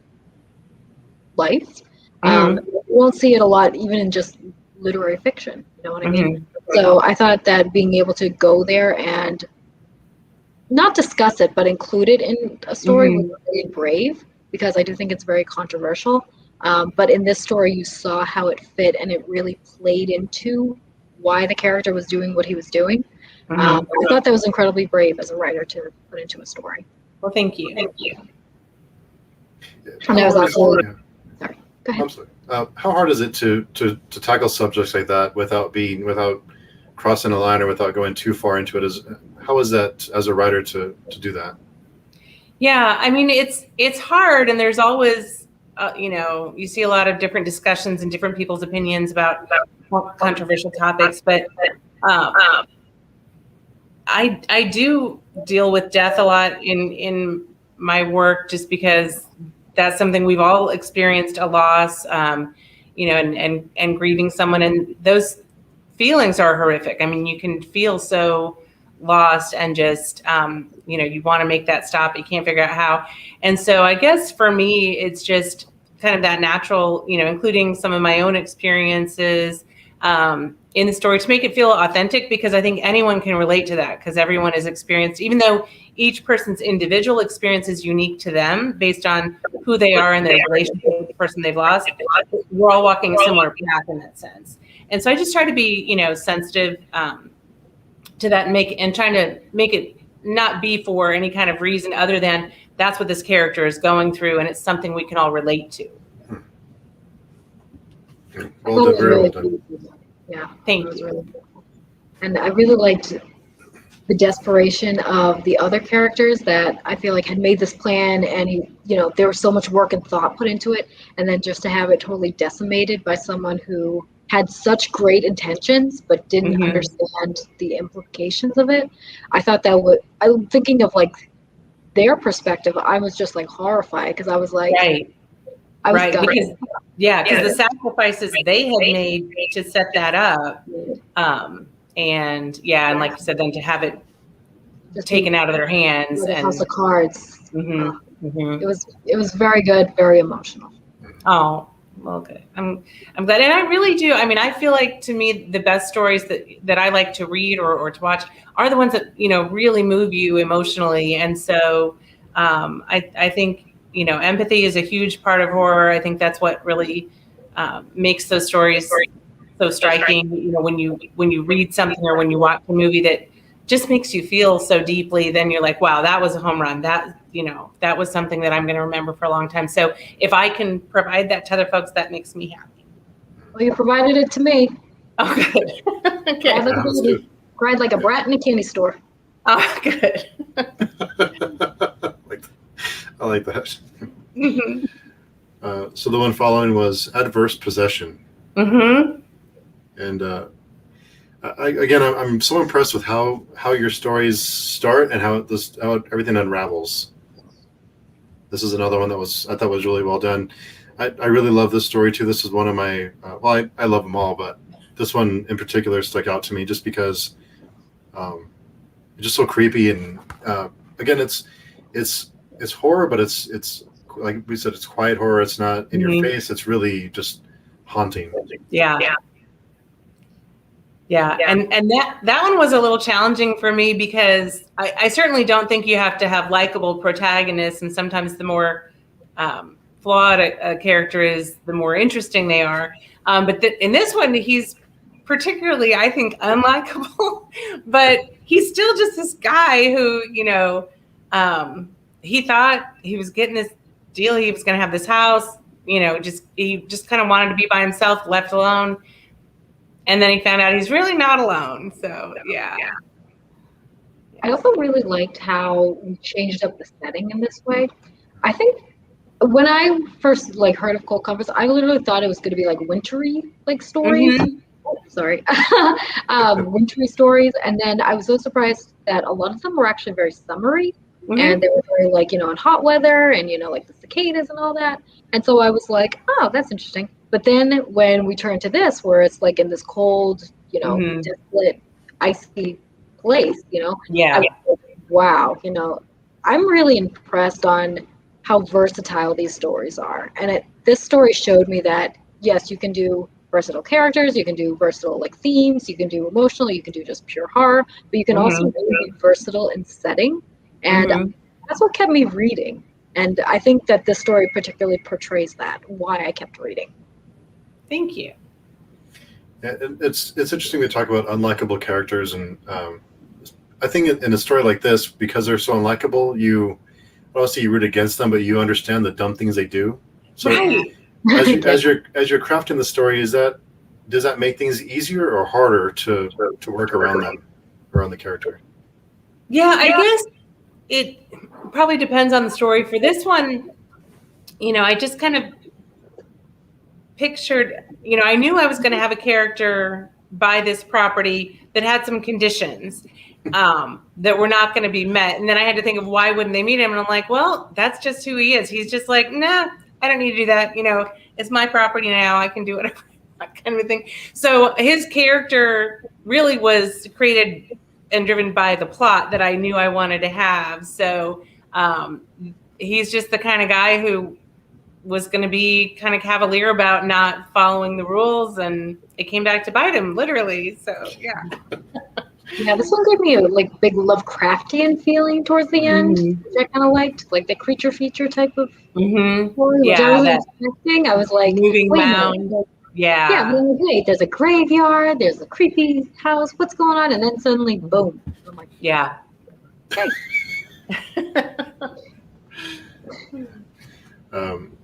life. You won't see it a lot even in just literary fiction, you know what I mean? So I thought that being able to go there and not discuss it but include it in a story was really brave, because I do think it's very controversial, but in this story you saw how it fit, and it really played into why the character was doing what he was doing. I thought that was incredibly brave as a writer to put into a story. Well, thank you. And that was absolutely. Sorry. Go ahead. I'm sorry. How hard is it to tackle subjects like that without crossing a line or without going too far into it? How is that as a writer to do that? Yeah, I mean it's hard, and there's always you see a lot of different discussions and different people's opinions about controversial topics, but I do deal with death a lot in my work, just because that's something we've all experienced, a loss, and grieving someone, and those feelings are horrific. I mean, you can feel so lost and just, you want to make that stop. You can't figure out how. And so I guess for me, it's just kind of that natural, including some of my own experiences in the story to make it feel authentic, because I think anyone can relate to that, because everyone is experienced, even though each person's individual experience is unique to them based on who they are and their relationship with the person they've lost. We're all walking a similar path in that sense. And so I just try to be, sensitive to that, and trying to make it not be for any kind of reason other than that's what this character is going through, and it's something we can all relate to. Well done, very well done. Yeah, thank you. Really cool. And I really liked the desperation of the other characters that I feel like had made this plan, and there was so much work and thought put into it, and then just to have it totally decimated by someone who had such great intentions but didn't Mhm. understand the implications of it. I thought that would. I'm thinking of like their perspective. I was just like horrified because I was like, Right. I was Right. gutted. Because the sacrifices they had made to set that up. And like you said, then to have it Just taken out of their hands like a house and of cards. mhm, mhm. It was very good, very emotional. Oh, well, good. I'm glad, and I really do. I mean, I feel like to me the best stories that I like to read or to watch are the ones that really move you emotionally. And so I think empathy is a huge part of horror. I think that's what really makes those stories so striking. When you read something or when you watch a movie that just makes you feel so deeply, then you're like, wow, that was a home run. That was something that I'm going to remember for a long time. So if I can provide that to other folks, that makes me happy. Well, you provided it to me. Oh, good. Okay. Cried like a baby. Cried like a brat in a candy store. Oh, good. I like that. Mm-hmm. So the one following was Adverse Possession. Mm-hmm. And I'm so impressed with how your stories start and how everything unravels. This is another one that I thought was really well done. I really love this story too. This is one of my I love them all, but this one in particular stuck out to me just because it's just so creepy. And again, it's horror, but it's like we said, it's quiet horror. It's not in your face. It's really just haunting. Yeah. And that one was a little challenging for me because I certainly don't think you have to have likable protagonists, and sometimes the more flawed a character is, the more interesting they are. But in this one, he's particularly, I think, unlikable, but he's still just this guy who, he thought he was getting this deal. He was going to have this house, he just kind of wanted to be by himself, left alone. And then he found out he's really not alone. So, yeah. I also really liked how we changed up the setting in this way. I think when I first heard of Cold Compass, I literally thought it was going to be like wintry stories. Mm-hmm. Sorry, wintry stories. And then I was so surprised that a lot of them were actually very summery, and they were very in hot weather, and like the cicadas and all that. And so I was like, oh, that's interesting. But then when we turn to this, where it's like in this cold, desolate, icy place, Yeah. I was like, wow, I'm really impressed on how versatile these stories are. And this story showed me that, yes, you can do versatile characters, you can do versatile themes, you can do emotional, you can do just pure horror, but you can also really be versatile in setting. And that's what kept me reading. And I think that this story particularly portrays that, why I kept reading. Thank you. Yeah, it's interesting to talk about unlikable characters, and I think in a story like this, because they're so unlikable, you root against them, but you understand the dumb things they do. So Right. as you're crafting the story, does that make things easier or harder to work around the character? Yeah, I guess it probably depends on the story. For this one, I just kind of pictured, I knew I was going to have a character buy this property that had some conditions that were not going to be met. And then I had to think of why wouldn't they meet him? And I'm like, well, that's just who he is. He's just like, nah, I don't need to do that. It's my property now. I can do whatever, that kind of a thing. So his character really was created and driven by the plot that I knew I wanted to have. So he's just the kind of guy who was going to be kind of cavalier about not following the rules, and it came back to bite him, literally. So, yeah. Yeah, this one gave me a big Lovecraftian feeling towards the end, which I kind of liked, like the creature feature type of story, which I wasn't expecting. I was like, moving wait mound. Yeah. Yeah, but wait, there's a graveyard, there's a creepy house, what's going on? And then suddenly, boom. I'm like, yeah. Okay.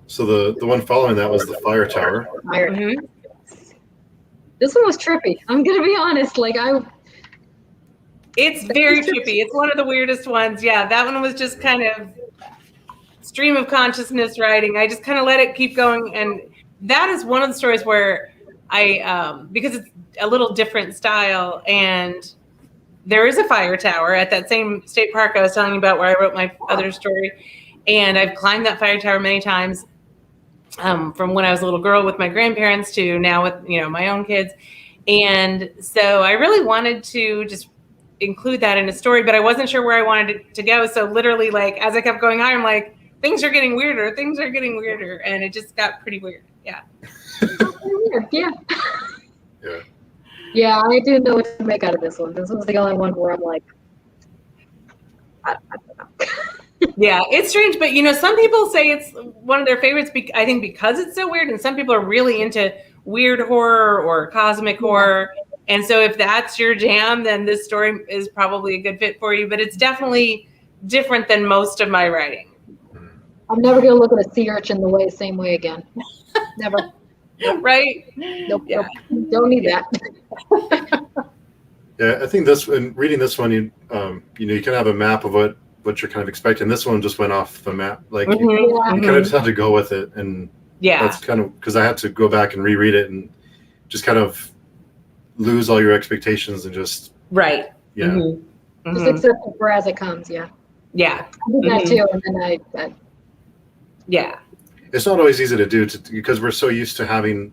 So the one following that was the Fire Tower. This one was trippy. I'm gonna be honest. It's very trippy. It's one of the weirdest ones. Yeah, that one was just kind of stream of consciousness writing. I just kind of let it keep going, and that is one of the stories where because it's a little different style, and there is a fire tower at that same state park I was telling you about where I wrote my other story. And I've climbed that fire tower many times, from when I was a little girl with my grandparents to now with, my own kids. And so I really wanted to just include that in a story, but I wasn't sure where I wanted it to go. So literally, like, as I kept going higher, I'm like, things are getting weirder. And it just got pretty weird. Yeah. Weird. Yeah. Yeah. Yeah, I didn't know what to make out of this one. This was the only one where I'm like, I don't know. Yeah, it's strange, but some people say it's one of their favorites. I think because it's so weird, and some people are really into weird horror or cosmic horror. And so if that's your jam, then this story is probably a good fit for you. But it's definitely different than most of my writing. I'm never gonna look at a sea urchin the same way again. Never. Right? Nope. Yeah. Nope. Don't need that. Yeah, I think in reading this one, you can have a map of what you're kind of expecting. This one just went off the map. Like you kind of just had to go with it, and that's kind of because I had to go back and reread it and just kind of lose all your expectations and just Just accept it for as it comes. Yeah. Yeah. I did that too, and then yeah. It's not always easy to do because we're so used to having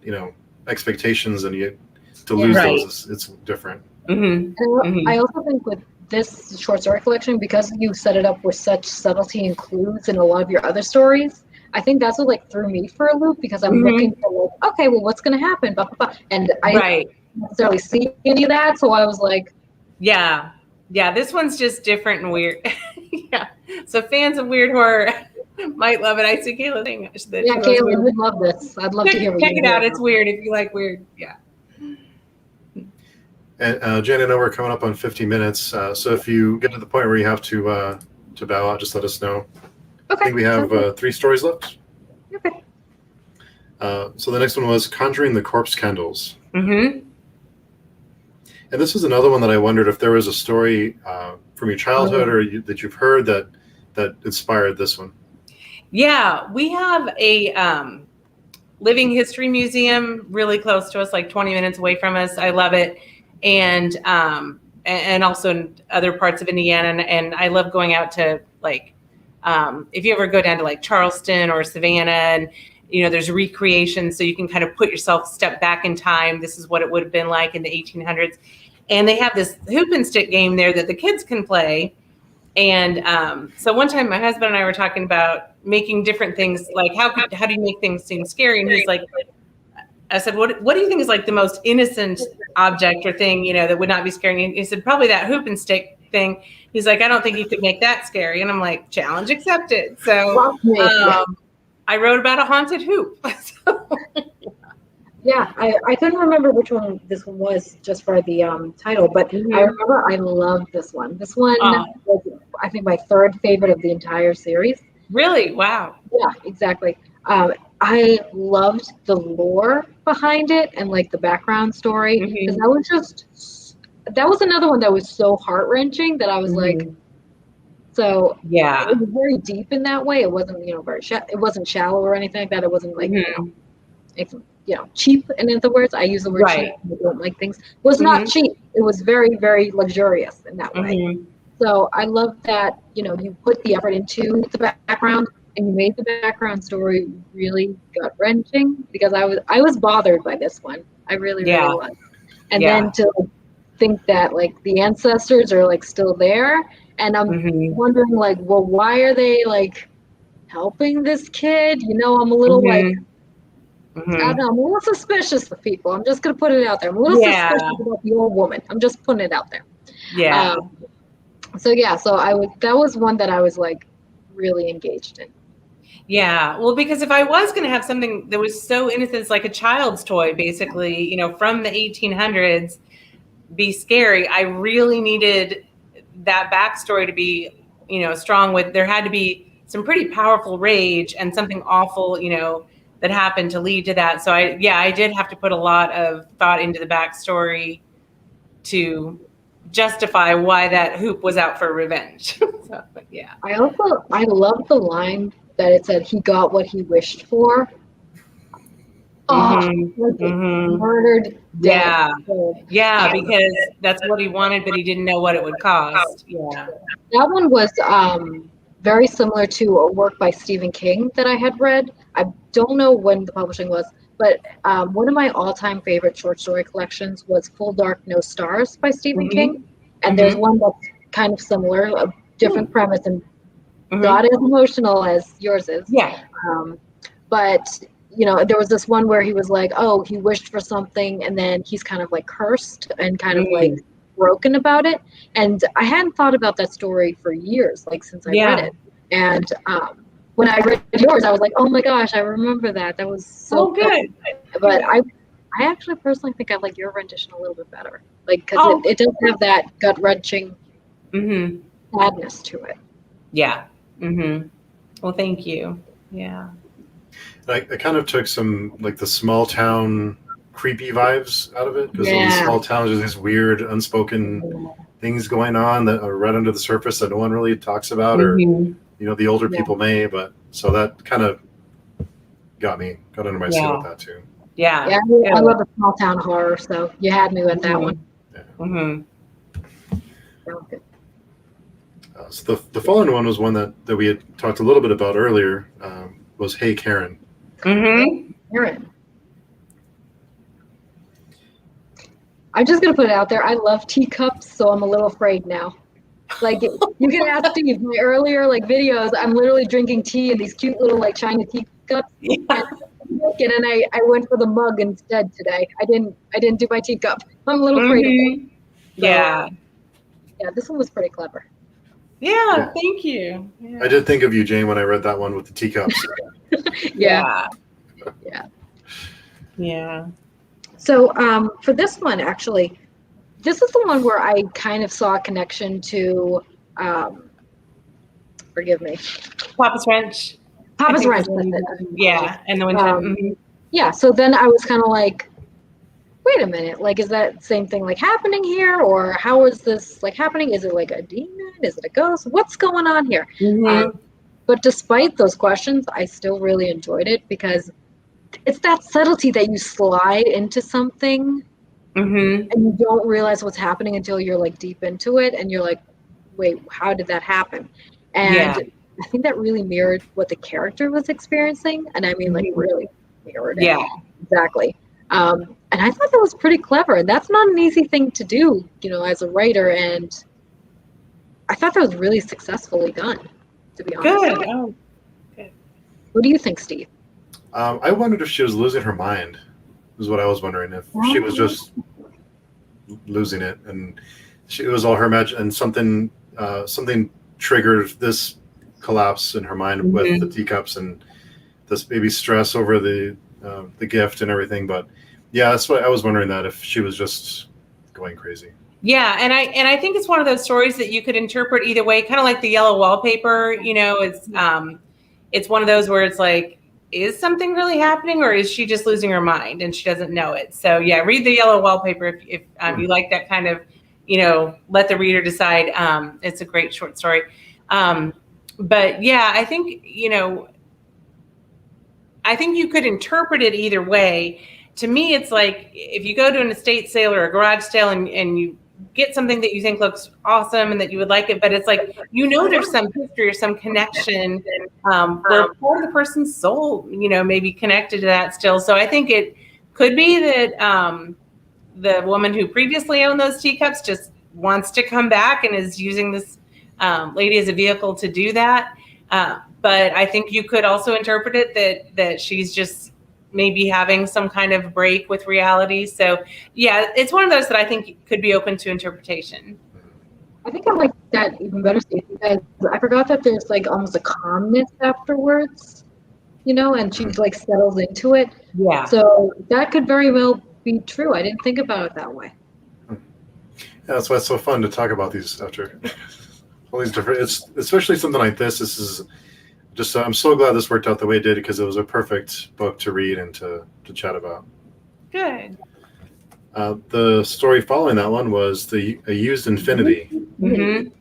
expectations, and to lose those, it's different. And I also think with this short story collection, because you set it up with such subtlety and clues in a lot of your other stories, I think that's what threw me for a loop, because I'm looking for okay, well, what's going to happen? Blah, blah, blah. And I didn't necessarily see any of that, so I was like, yeah, this one's just different and weird. Yeah, so fans of weird horror might love it. I see Kayla saying that. Yeah, Kayla would love this. I'd love to hear what check it out. It's weird if you like weird. Yeah. And Jen, I know we're coming up on 50 minutes, so if you get to the point where you have to bow out, just let us know. Okay. I think we have 3 stories left. Okay. So the next one was Conjuring the Corpse Candles. Mm-hmm. And this is another one that I wondered if there was a story from your childhood or that you've heard that inspired this one. Yeah, we have a living history museum really close to us, like 20 minutes away from us. I love it. And also in other parts of Indiana. And I love going out to if you ever go down to Charleston or Savannah, and there's recreation, so you can kind of put yourself step back in time. This is what it would have been like in the 1800s. And they have this hoop and stick game there that the kids can play. And so one time my husband and I were talking about making different things, like how do you make things seem scary? And he's like, I said, what do you think is the most innocent object or thing, that would not be scary? And he said, probably that hoop and stick thing. He's like, I don't think you could make that scary. And I'm like, challenge accepted. So I wrote about a haunted hoop. Yeah, I couldn't remember which one this one was just for the title, but I remember I loved this one. This one was, I think, my 3rd favorite of the entire series. Really? Wow. Yeah, exactly. I loved the lore behind it and the background story, because that was another one that was so heart-wrenching that I was like, so yeah, it was very deep in that way. It wasn't very it wasn't shallow or anything like that. It wasn't cheap. In other words, I use the word cheap. I don't like things. It was not cheap. It was very, very luxurious in that way. So I love that you put the effort into the background, and you made the background story really gut-wrenching, because I was bothered by this one. I really, really was. And then to think that the ancestors are still there, and I'm wondering well, why are they helping this kid? I'm a little I don't know, I'm a little suspicious of people. I'm just gonna put it out there. I'm a little suspicious about the old woman. I'm just putting it out there. Yeah. So that was one that I was really engaged in. Yeah, well, because if I was going to have something that was so innocent, it's like a child's toy, basically, from the 1800s, be scary, I really needed that backstory to be, strong. There had to be some pretty powerful rage and something awful, that happened to lead to that. So I did have to put a lot of thought into the backstory to justify why that hoop was out for revenge. So, yeah. I love the line that it said he got what he wished for. like murdered dead. Yeah, because that's what he wanted, but he didn't know what it would cost. Yeah. That one was very similar to a work by Stephen King that I had read. I don't know when the publishing was, but one of my all-time favorite short story collections was Full Dark, No Stars by Stephen King. And there's one that's kind of similar, a different premise, and not as emotional as yours is. Yeah. But you know, there was this one where he was like, oh, he wished for something, and then he's kind of like cursed and kind of like broken about it. And I hadn't thought about that story for years, like since I read it. And when I read yours, I was like, oh my gosh, I remember that. That was so good. But I actually personally think I like your rendition a little bit better, like because it does have that gut wrenching sadness to it. Yeah. Well, thank you. Yeah. I kind of took some like the small town creepy vibes out of it, because in these small towns there's these weird unspoken things going on that are right under the surface that no one really talks about, or you know, the older people may, but so that kind of got under my skin with that too. Yeah, I love a small town horror, so you had me with that one. So the following one was one that we had talked a little bit about earlier, was Hey Karen. Karen. I'm just gonna put it out there. I love teacups, so I'm a little afraid now. Like you can ask Steve. My earlier like videos, I'm literally drinking tea in these cute little like China teacups. And I went for the mug instead today. I didn't do my teacup. I'm a little afraid of it. So, yeah, this one was pretty clever. Yeah, thank you. Yeah. I did think of you, Jane, when I read that one with the teacups. Yeah. So for this one, actually, this is the one where I kind of saw a connection to, forgive me, Papa's Wrench. Papa's Wrench. Yeah, and the one. Yeah, so then I was kind of like, wait a minute, like, is that same thing like happening here, or how is this like happening? Is it like a demon? Is it a ghost? What's going on here? But despite those questions, I still really enjoyed it, because it's that subtlety that you slide into something and you don't realize what's happening until you're like deep into it, and you're like, wait, how did that happen? And I think that really mirrored what the character was experiencing, and I mean like really mirrored it. Exactly. And I thought that was pretty clever, and that's not an easy thing to do, you know, as a writer, and I thought that was really successfully done, to be honest. Good. What do you think, Steve? I wondered if she was losing her mind, is what I was wondering, if she was just losing it, and it was all her magic, and something triggered this collapse in her mind with the teacups, and this maybe stress over the gift and everything. But yeah, that's what I was wondering, that if she was just going crazy. Yeah, and I think it's one of those stories that you could interpret either way, kind of like the yellow wallpaper. You know, it's one of those where it's like, is something really happening, or is she just losing her mind and she doesn't know it? So yeah, read the yellow wallpaper if you like that kind of, you know, let the reader decide. It's a great short story. But yeah, I think, you know, I think you could interpret it either way. To me, it's like if you go to an estate sale or a garage sale and you get something that you think looks awesome and that you would like it, but it's like, you know, there's some history or some connection where part of the person's soul, you know, may be connected to that still. So I think it could be that the woman who previously owned those teacups just wants to come back and is using this lady as a vehicle to do that. But I think you could also interpret it that she's just maybe having some kind of break with reality. So yeah, it's one of those that I think could be open to interpretation. I think I like that even better, Steve, because I forgot that there's like almost a calmness afterwards, you know, and she like settles into it. Yeah. So that could very well be true. I didn't think about it that way. Yeah, that's why it's so fun to talk about these after all these different. It's especially something like this. This is just, I'm so glad this worked out the way it did, because it was a perfect book to read and to chat about. Good. The story following that one was A Used Infinity. The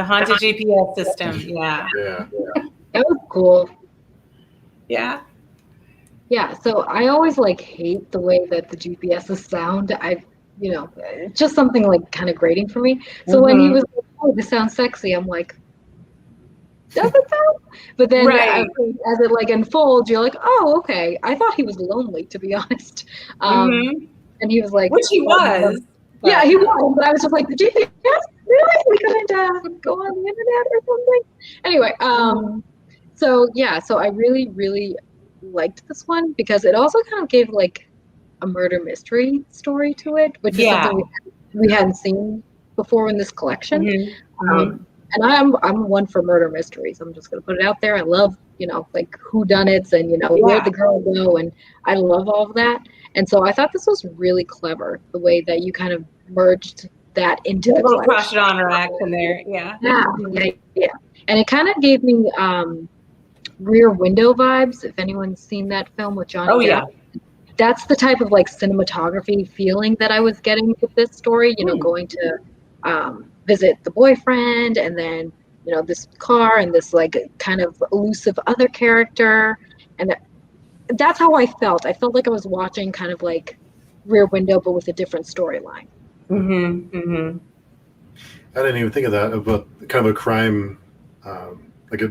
haunted GPS system. Yeah. Yeah. That was cool. Yeah. Yeah, so I always like hate the way that the GPSs sound. It's just something like kind of grating for me. So when he Mhm. was like, "Oh, this sounds sexy," I'm like, "Does it sound?" But then Right. as it like unfolds, you're like, "Oh, okay." I thought he was lonely, to be honest. Um, Hmm. and he was like, Which he was, yeah, but he was. But I was just like, "The GPS? Really? We couldn't go on the internet or something?" Anyway, Mhm. so yeah, so I really, really liked this one because it also kind of gave like a murder mystery story to it, which is Yeah. something we hadn't seen before in this collection. Hmm. Hmm. And I'm one for murder mysteries. I'm just gonna put it out there. I love, like whodunits and where'd Yeah. the girl go, and I love all of that. And so I thought this was really clever, the way that you kind of merged that into A the little collection. crushed on action there. Yeah. Yeah, yeah, yeah. And it kind of gave me Rear Window vibes, if anyone's seen that film with Johnny Oh Depp. yeah. That's the type of like cinematography feeling that I was getting with this story, Hmm. going to visit the boyfriend, and then, this car and this like kind of elusive other character. And that's how I felt. I felt like I was watching kind of like Rear Window, but with a different storyline. Hmm. Hmm. I didn't even think of that about kind of a crime, like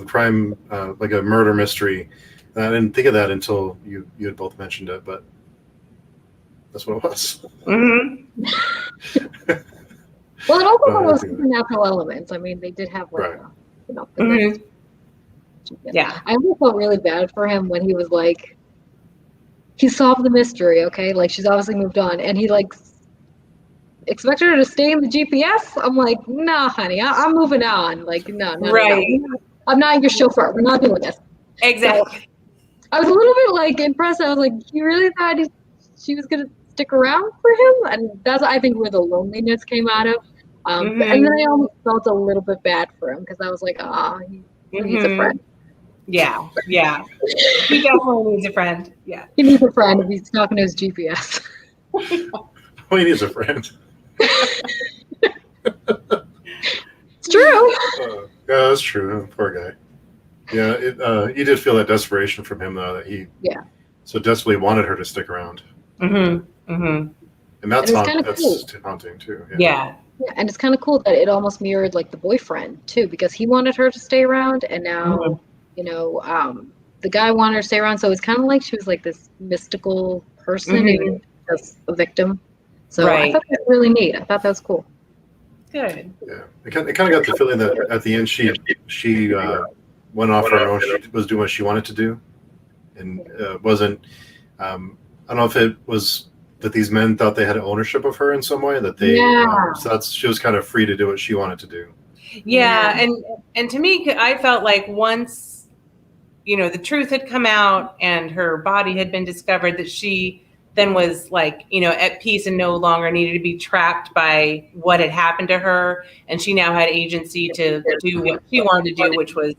crime, like a murder mystery. And I didn't think of that until you had both mentioned it, but that's what it was. Hmm. Well, it also I had didn't those think of that. supernatural elements. I mean, they did have like Right. the Hmm. myth. Yes. Yeah. I also felt really bad for him when he was like, he solved the mystery, okay? Like, she's obviously moved on, and he like expected her to stay in the GPS. I'm like, nah, honey, I'm moving on. Like, no, no, no, no. Right. I'm not your chauffeur. We're not doing this. So Exactly. I was a little bit like impressed. I was like, you really thought she was gonna stick around for him? And that's, I think, where the loneliness came out of. And then Hmm. I almost felt a little bit bad for him because I was like, ah, he needs a Hmm. friend. Yeah. Yeah. He definitely needs a friend. Yeah. He needs a friend if he's talking to his GPS. Oh, he needs a friend. It's true. Yeah, that's true. Poor guy. Yeah, you did feel that desperation from him, though, that he Yeah. so desperately wanted her to stick around. Hmm. Hmm. And And it was kind of cool. that's haunting, too. Yeah. Yeah. Yeah, and it's kind of cool that it almost mirrored like the boyfriend too, because he wanted her to stay around, and Hmm. now, the guy wanted her to stay around. So it's kind of like she was like this mystical person, even Hmm. as a victim. So I Right. thought that was really neat. I thought that was cool. Good. Yeah. It kind of got the feeling that at the end she went off on her own. She was doing what she wanted to do, and wasn't. I don't know if it was that these men thought they had ownership of her in some way. That they Yeah. so she was kind of free to do what she wanted to do. Yeah. And to me, I felt like once, the truth had come out and her body had been discovered, that she then was like, at peace and no longer needed to be trapped by what had happened to her. And she now had agency to do what she wanted to do, which was,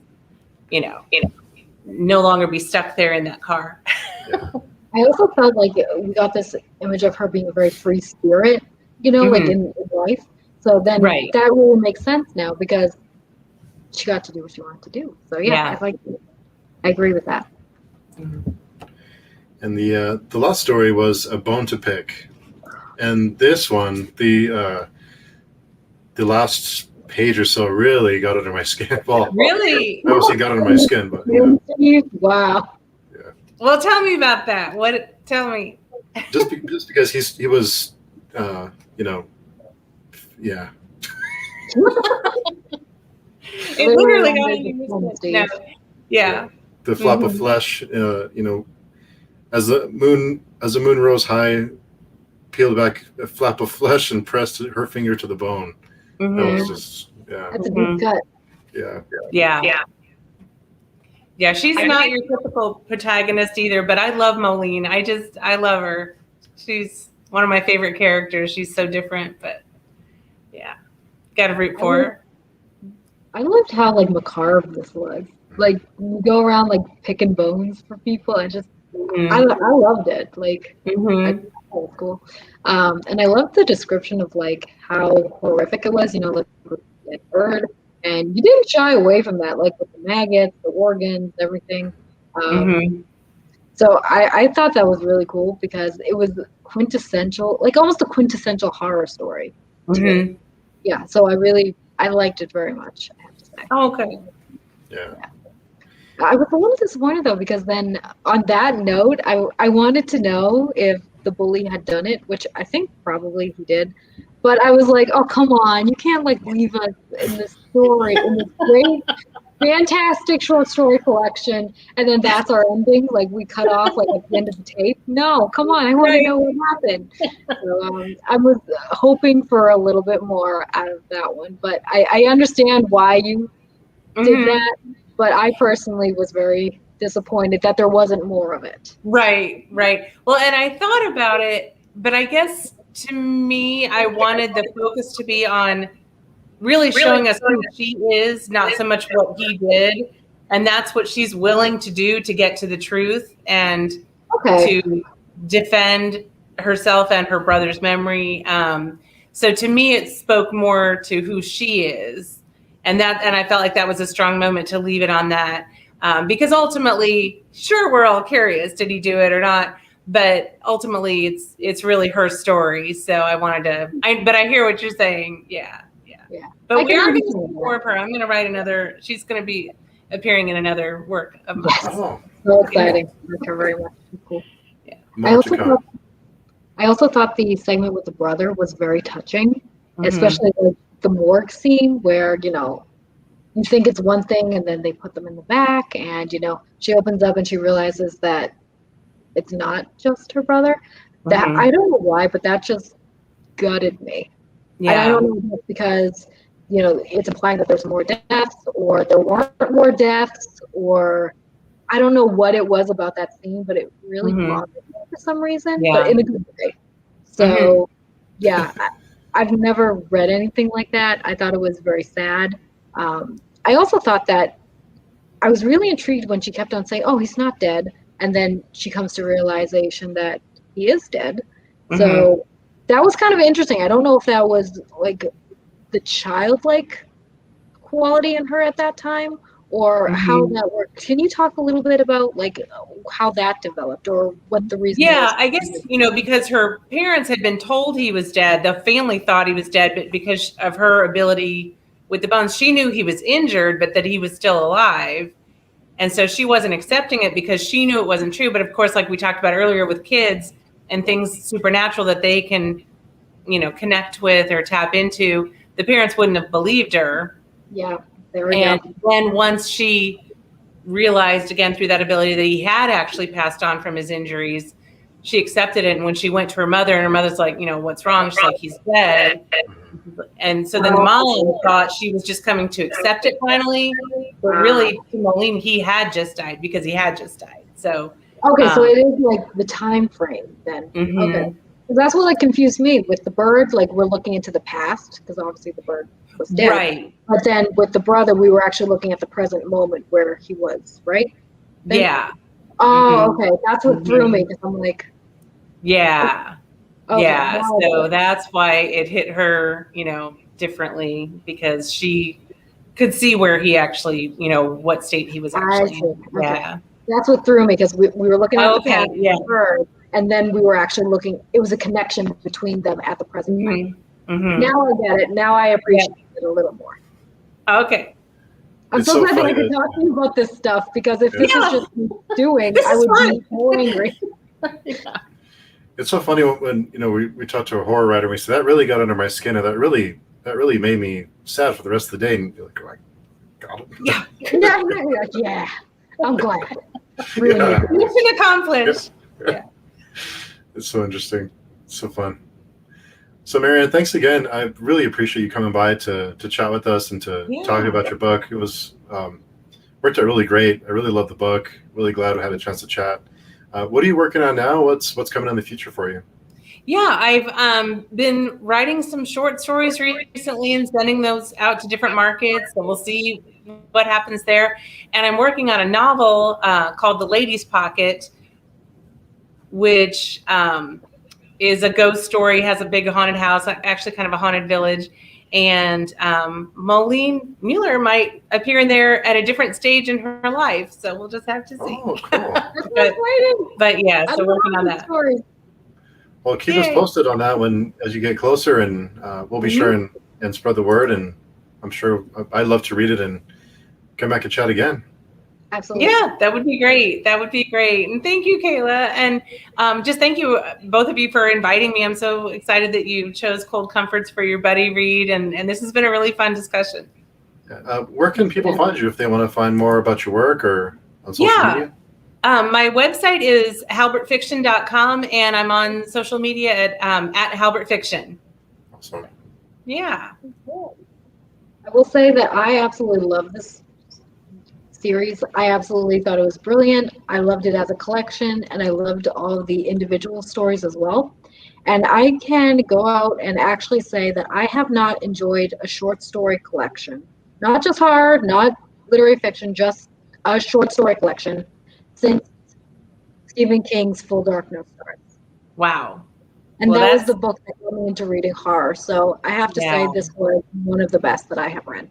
no longer be stuck there in that car. Yeah. I also felt like we got this image of her being a very free spirit, like Mhm. in life. So then Right. that really makes sense now because she got to do what she wanted to do. So yeah, Yeah. I agree with that. Mhm. And the last story was A Bone to Pick, and this one the last page or so really got under my skin. Well, Really? obviously got under my skin, but Wow. yeah, Well, tell me about that. Tell me. just because he was, you know, yeah, It literally got under your skin. No. Yeah. the flap of Mhm. flesh, as the moon rose high, peeled back a flap of flesh and pressed her finger to the bone. That was Mhm. just That's a deep cut. yeah. Yeah. Yeah, she's not your typical protagonist either, but I love Moline. I love her. She's one of my favorite characters. She's so different, but yeah. Got to root for her. I loved how like macabre this was. Like you go around like picking bones for people. I loved it. Like I Mhm. thought that was cool. And I loved the description of like how horrific it was. Like with the bird, and you didn't shy away from that. Like with the maggots, the organs, everything. Mhm. So I thought that was really cool because it was quintessential, like almost a quintessential horror story. To me. Mm-hmm. Yeah, so I liked it very much, I have to say. Oh, okay. Yeah. I was a little disappointed though, because then on that note, I wanted to know if the bully had done it, which I think probably he did. But I was like, oh, come on, you can't like leave us in this story, in this great, fantastic short story collection, and then that's our ending. Like we cut off like at the end of the tape. No, come on, I want to Right. know what happened. So I was hoping for a little bit more out of that one, but I understand why you did Mhm. that, but I personally was very disappointed that there wasn't more of it. Right. Well, and I thought about it, but I guess to me, I wanted the focus to be on really showing us who she is, not so much what he did. And that's what she's willing to do to get to the truth and Okay. to defend herself and her brother's memory. So to me, it spoke more to who she is, and I felt like that was a strong moment to leave it on that, because ultimately, sure, we're all curious, did he do it or not? But ultimately, it's really her story. So I wanted to. But I hear what you're saying. Yeah. Yeah. But I we can are going to understand that. support her. I'm going to write another. She's going to be appearing in another work of mine. Oh, So exciting. Thank you very much. Cool. more to come. I also thought the segment with the brother was very touching, Mhm. especially like the morgue scene where, you think it's one thing and then they put them in the back and, she opens up and she realizes that it's not just her brother. That Mhm. I don't know why, but that just gutted me. And I Yeah. don't know if it's because, it's implying that there's more deaths or there weren't more deaths, or I don't know what it was about that scene, but it really Mhm. bothered me for some reason, Yeah. but in a good way. So, yeah, I've never read anything like that. I thought it was very sad. I also thought that I was really intrigued when she kept on saying, "Oh, he's not dead," and then she comes to realization that he is dead. Mhm. So that was kind of interesting. I don't know if that was like the childlike quality in her at that time or how Mhm. that worked. Can you talk a little bit about like how that developed or what the reason was? Yeah, I guess, because her parents had been told he was dead, the family thought he was dead, but because of her ability with the bones, she knew he was injured, but that he was still alive. And so she wasn't accepting it because she knew it wasn't true. But of course, like we talked about earlier with kids and things supernatural that they can, connect with or tap into, the parents wouldn't have believed her. Yeah, there we And go. then once she realized again through that ability that he had actually passed on from his injuries, she accepted it. And when she went to her mother and her mother's like, what's wrong? She's like, he's dead. And so then the mom thought she was just coming to accept it finally, but really to Moline, he had just died because he had just died. So Okay, so it is like the time frame then. mhm. Okay. 'Cause that's what like confused me with the bird. Like we're looking into the past because obviously the bird was dead. Right. But then with the brother, we were actually looking at the present moment where he was, right? Then, Yeah. oh, Mhm. okay. That's what threw me because I'm like, Yeah. okay, Yeah. now I So get it. that's why it hit her, differently because she could see where he actually, what state he was I actually see. in. Okay. Yeah. That's what threw me because we were looking at the Okay. past Yeah. bird, and then we were actually looking. It was a connection between them at the present time. Mhm. Mhm. Now I get it. Now I appreciate it a little more. Okay. I'm It's so so glad that I funny could that- talk to you about this stuff because if this Yeah. was just me doing, This I is would fun. be so angry. It's so funny when we talked to a horror writer and we said that really got under my skin and that really made me sad for the rest of the day, and you're like, oh, I got it. Yeah. Yeah, I'm glad. Really Yeah. made me- Mission accomplished. It's so interesting. It's so fun. So Marianne, thanks again. I really appreciate you coming by to chat with us and to talk Yeah. about your book. It was worked out really great. I really love the book. Really glad we had a chance to chat. What are you working on now? What's coming in the future for you? Yeah, I've been writing some short stories recently and sending those out to different markets. So we'll see what happens there. And I'm working on a novel called The Lady's Pocket, which is a ghost story, has a big haunted house, actually kind of a haunted village. And Moline Mueller might appear in there at a different stage in her life. So we'll just have to see. Oh, cool. But yeah, so working on that. Stories. Well, keep us posted on that as you get closer, and we'll be sure and spread the word. And I'm sure I'd love to read it and come back and chat again. Absolutely. Yeah, that would be great. That would be great. And thank you, Kayla. And just thank you, both of you, for inviting me. I'm so excited that you chose Cold Comforts for your buddy read. And this has been a really fun discussion. Where can people find you if they want to find more about your work or on social media? My website is halbertfiction.com, and I'm on social media at halbertfiction. Awesome. Yeah. I will say that I absolutely love this series. I absolutely thought it was brilliant. I loved it as a collection, and I loved all of the individual stories as well. And I can go out and actually say that I have not enjoyed a short story collection, not just horror, not literary fiction, just a short story collection since Stephen King's Full Dark No starts. Wow. And that was the book that got me into reading horror. So I have to say this was one of the best that I have read.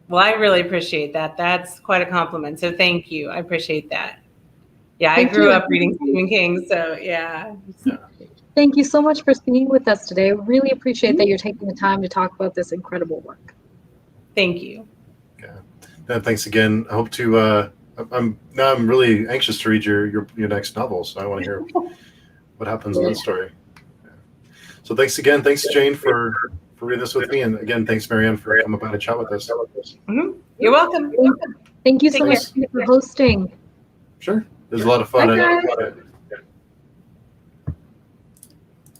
Well, I really appreciate that. That's quite a compliment. So thank you. I appreciate that. Yeah, I grew up reading Stephen King. So yeah. Thank you so much for being with us today. I really appreciate that you're taking the time to talk about this incredible work. Thank you. Yeah. And thanks again. I hope to I'm really anxious to read your next novel, so I want to hear what happens in that story. Yeah. So thanks again. Thanks, Jane, for reading this with me, and again, thanks, Marianne, for coming by to chat with us. You're welcome. Thank you so much for hosting. Sure, it was a lot of fun. Bye, guys.